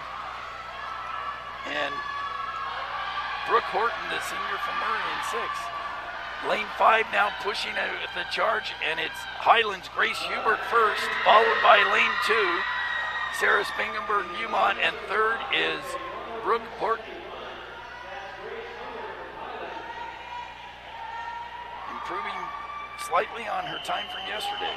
And Brooke Horton, the senior from Murray in 6. Lane 5 now pushing the charge, and it's Highlands Grace Hubert first, followed by lane 2, Sarah Spangenberg Beaumont, and third is Brooke Horton. Improving slightly on her time from yesterday.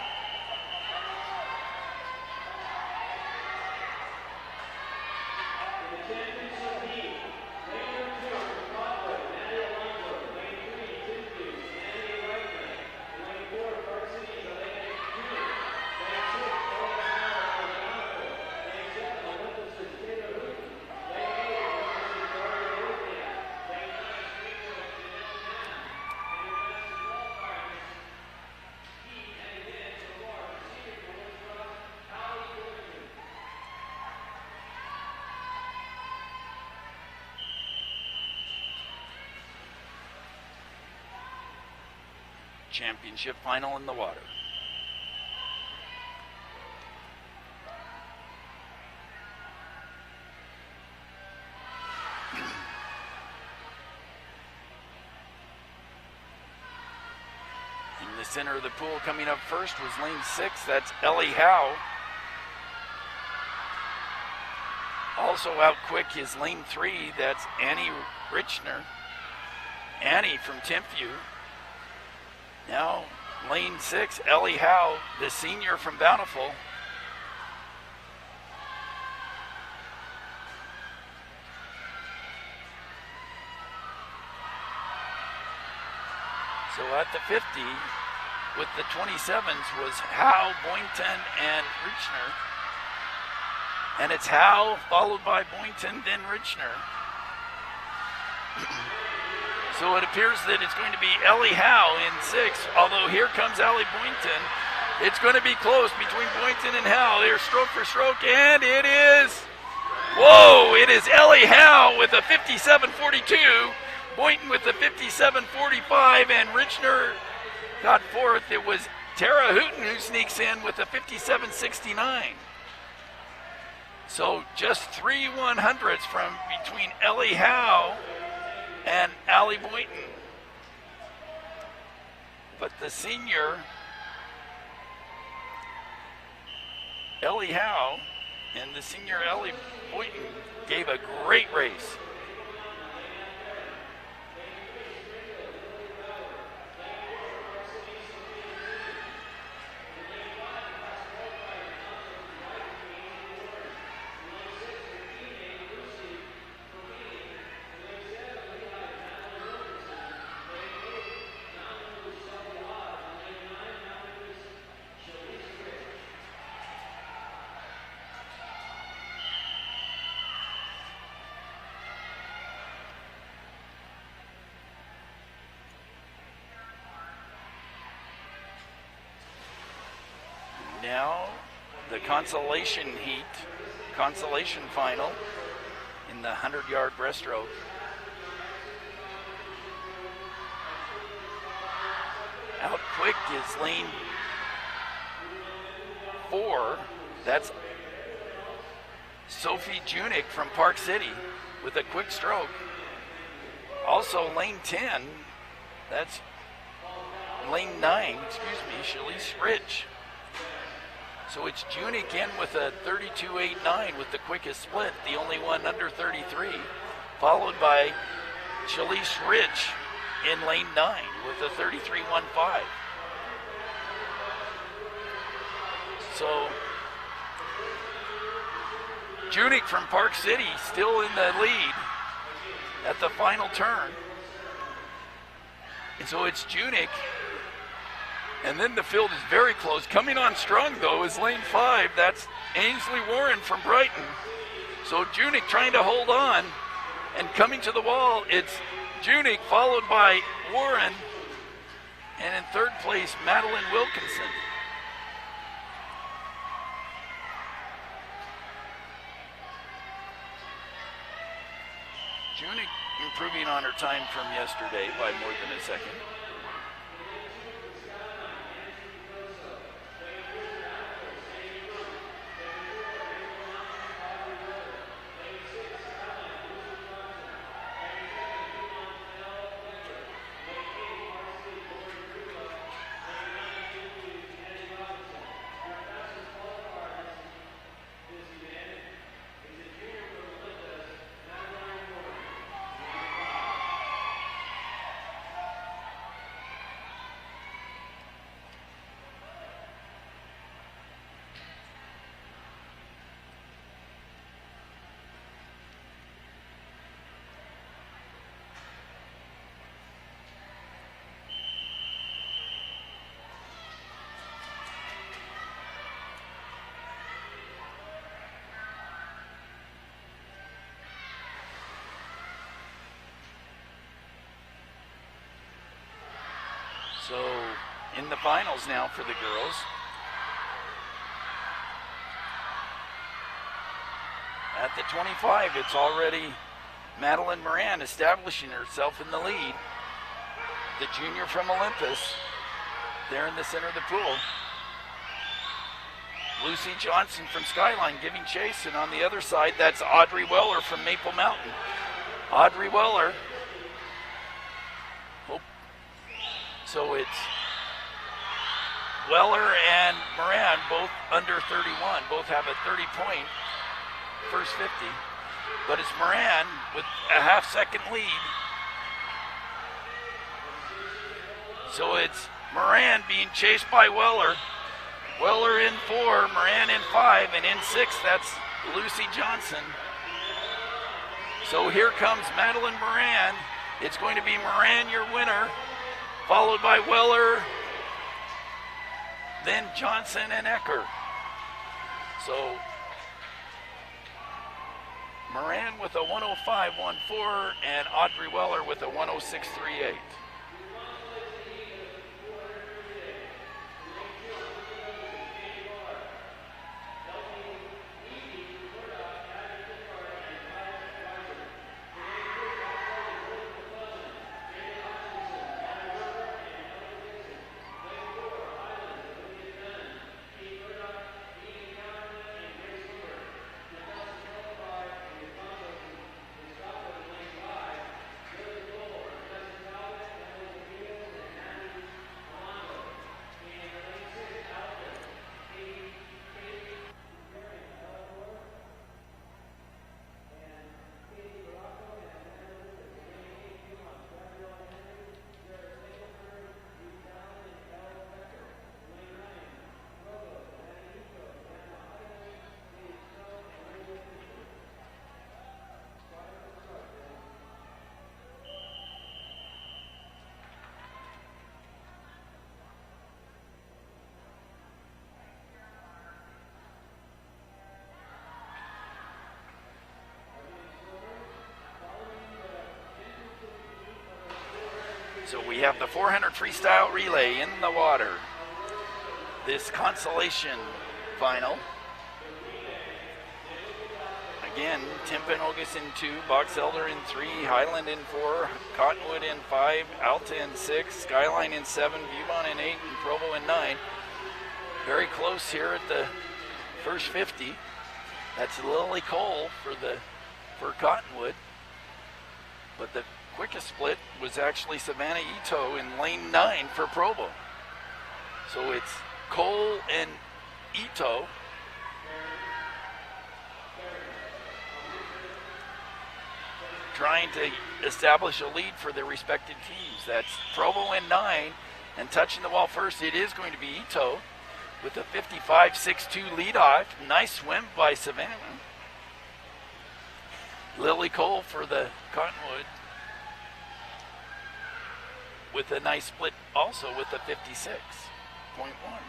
Championship final in the water. In the center of the pool coming up first was lane 6, that's Ellie Howe. Also out quick is lane 3, that's Annie Richner. Annie from Timpview. Now, lane 6, Ellie Howe, the senior from Bountiful. So at the 50, with the 27s was Howe, Boynton, and Richner. And it's Howe, followed by Boynton, then Richner. So it appears that it's going to be Ellie Howe in 6, although here comes Allie Boynton. It's going to be close between Boynton and Howe. Here's stroke for stroke, and it is, whoa, it is Ellie Howe with a 57.42, Boynton with a 57.45, and Richner got fourth. It was Tara Hooten who sneaks in with a 57.69. So just 3 100s from between Ellie Howe and Allie Boynton. But the senior, Ellie Howe, and the senior Ellie Boynton gave a great race. Now, the consolation heat, consolation final in the 100-yard breaststroke. Out quick is lane 4. That's Sophie Junick from Park City with a quick stroke. Also lane 10, that's lane 9, Shalise Rich. So it's Junick in with a 32.89 with the quickest split, the only one under 33, followed by Shalise Rich in lane 9 with a 33.15. So Junick from Park City still in the lead at the final turn. And so it's Junick. And then the field is very close. Coming on strong, though, is lane 5. That's Ainsley Warren from Brighton. So Junick trying to hold on. And coming to the wall, it's Junick followed by Warren. And in third place, Madeline Wilkinson. Junick improving on her time from yesterday by more than a second. So in the finals now for the girls. At the 25, it's already Madeline Moran establishing herself in the lead. The junior from Olympus, there in the center of the pool. Lucy Johnson from Skyline giving chase, and on the other side, that's Audrey Weller from Maple Mountain. Audrey Weller. So it's Weller and Moran, both under 31, both have a 30-point first 50. But it's Moran with a half-second lead. So it's Moran being chased by Weller. Weller in 4, Moran in 5, and in 6, that's Lucy Johnson. So here comes Madeline Moran. It's going to be Moran, your winner, followed by Weller, then Johnson and Ecker. So Moran with a 105.14 and Audrey Weller with a 106.38. So we have the 400 freestyle relay in the water. this consolation final. Again, Timpanogos in 2, Box Elder in 3, Highland in 4, Cottonwood in 5, Alta in 6, Skyline in 7, Viewmont in 8, and Provo in 9. Very close here at the first 50. That's Lily Cole for Cottonwood. But the quickest split was actually Savannah Ito in lane 9 for Provo. So it's Cole and Ito. Trying to establish a lead for their respective teams. That's Provo in 9, and touching the wall first, it is going to be Ito with a 55.62 leadoff. Nice swim by Savannah. Lily Cole for the Cottonwood with a nice split also with a 56.1.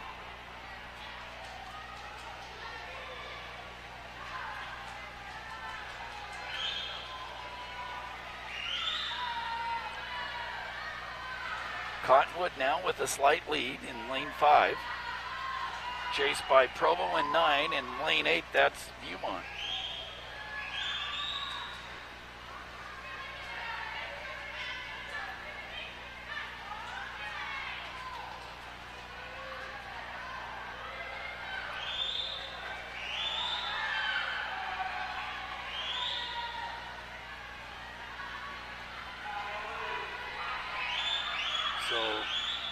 Cottonwood now with a slight lead in lane 5. Chased by Provo in 9, and lane 8, that's Viewmont. So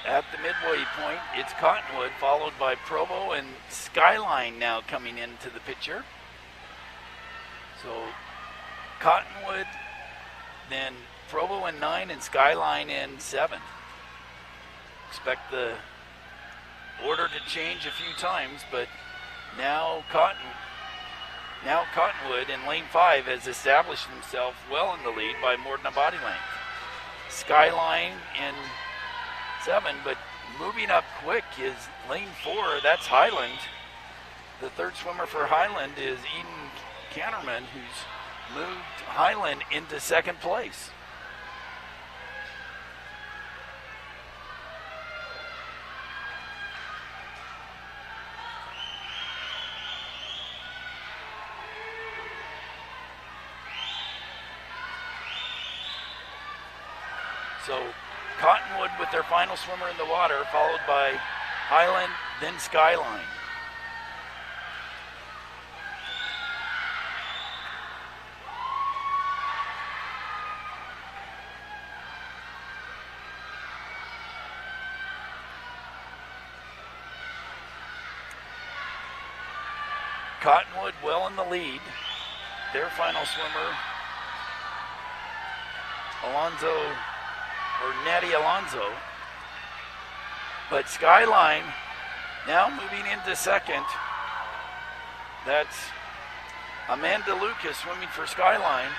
at the midway point, it's Cottonwood, followed by Provo and Skyline now coming into the picture. So Cottonwood, then Provo in 9 and Skyline in 7. Expect the order to change a few times, but now Cottonwood in lane 5 has established himself well in the lead by more than a body length. Skyline in 7, but moving up quick is lane 4, that's Highland. The third swimmer for Highland is Eden Canterman, who's moved Highland into second place. So Cottonwood with their final swimmer in the water, followed by Highland, then Skyline. Cottonwood well in the lead. Their final swimmer, Natty Alonso. But Skyline now moving into second. That's Amanda Lucas swimming for Skyline.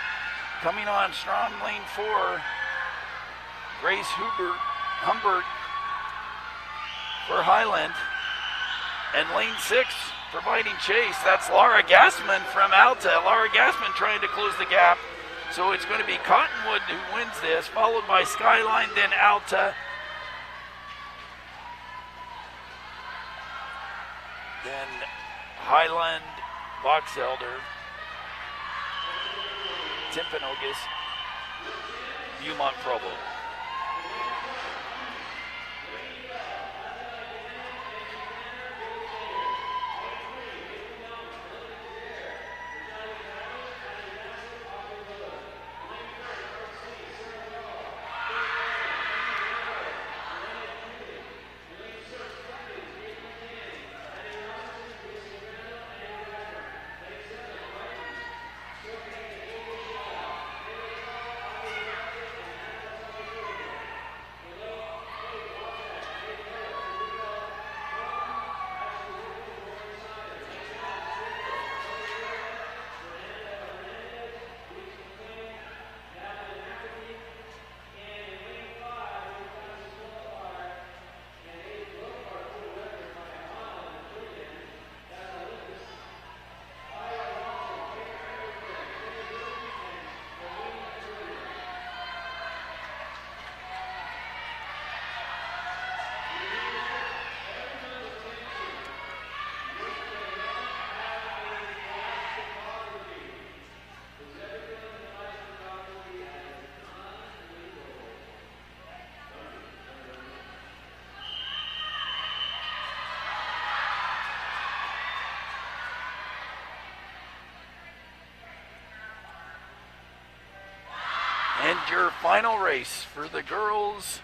Coming on strong, lane 4, Grace Humbert for Highland. And lane 6 providing chase, that's Laura Gassman from Alta. Laura Gassman trying to close the gap. So it's going to be Cottonwood who wins this, followed by Skyline, then Alta. Then Highland, Box Elder, Timpanogos, Viewmont, Provo. And your final race for the girls'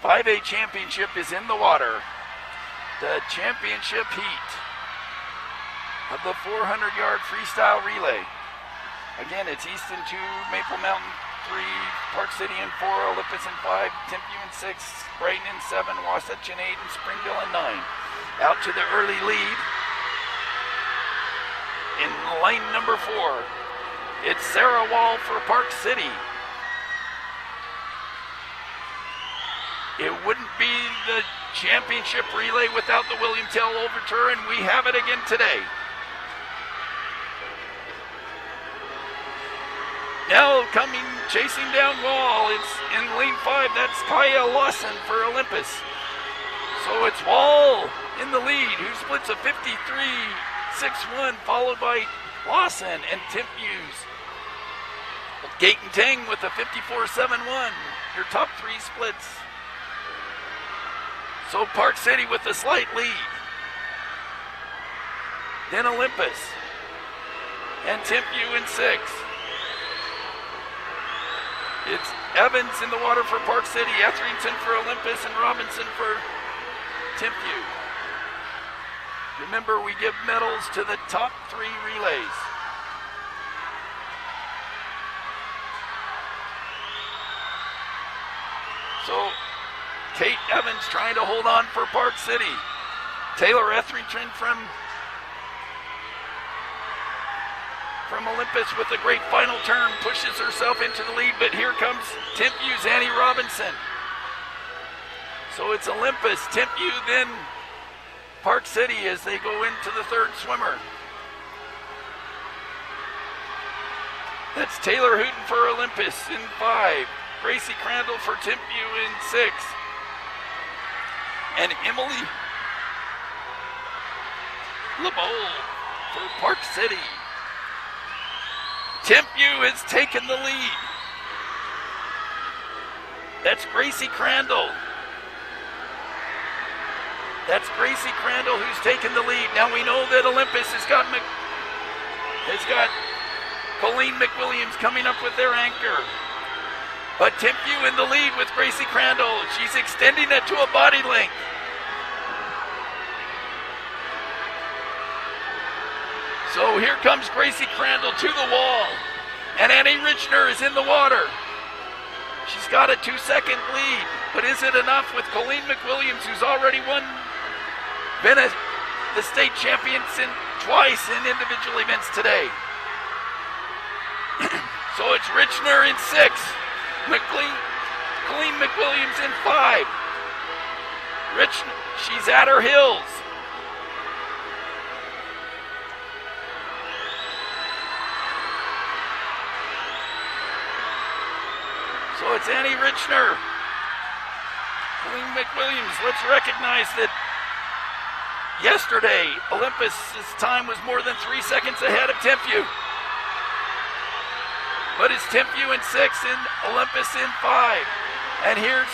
5A championship is in the water. The championship heat of the 400-yard freestyle relay. Again, it's Easton 2, Maple Mountain 3, Park City in 4, Olympus in 5, Timpview in 6, Brighton in 7, Wasatch in 8, and Springville in 9. Out to the early lead in lane number 4. It's Sarah Wall for Park City. It wouldn't be the championship relay without the William Tell Overture, and we have it again today. Now coming, chasing down Wall, it's in lane 5, that's Kaya Lawson for Olympus. So it's Wall in the lead, who splits a 53-6-1, followed by Lawson and Timpview's Gate and Tang with a 54-7-1. Your top 3 splits. So Park City with a slight lead. Then Olympus and Timpview in 6. It's Evans in the water for Park City, Etherington for Olympus, and Robinson for Timpview. Remember, we give medals to the top 3 relays. So Kate Evans trying to hold on for Park City. Taylor Etherington from Olympus with a great final turn, pushes herself into the lead, but here comes Timpview's Annie Robinson. So it's Olympus, Timpview, then Park City as they go into the 3rd swimmer. That's Taylor Hooten for Olympus in 5, Gracie Crandall for Timpview in 6, and Emily LeBeau for Park City. Timpview has taken the lead. That's Gracie Crandall. That's Gracie Crandall who's taken the lead. Now we know that Olympus has got Colleen McWilliams coming up with their anchor. But Timpview in the lead with Gracie Crandall. She's extending it to a body length. So here comes Gracie Crandall to the wall. And Annie Richner is in the water. She's got a 2-second lead. But is it enough with Colleen McWilliams, who's already been the state champion twice in individual events today? So it's Richner in 6. Colleen McWilliams in 5. Richner, she's at her heels. So it's Annie Richner, Colleen McWilliams. Let's recognize that yesterday Olympus's time was more than 3 seconds ahead of Timpview. But it's Timpview in 6 and Olympus in 5. And here's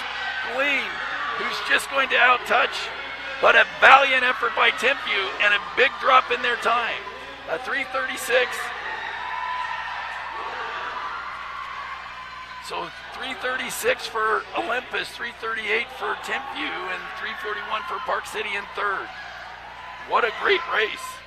Colleen, who's just going to outtouch, but a valiant effort by Timpview and a big drop in their time. A 3:36. So 3:36 for Olympus, 3:38 for Timpview, and 3:41 for Park City in 3rd. What a great race.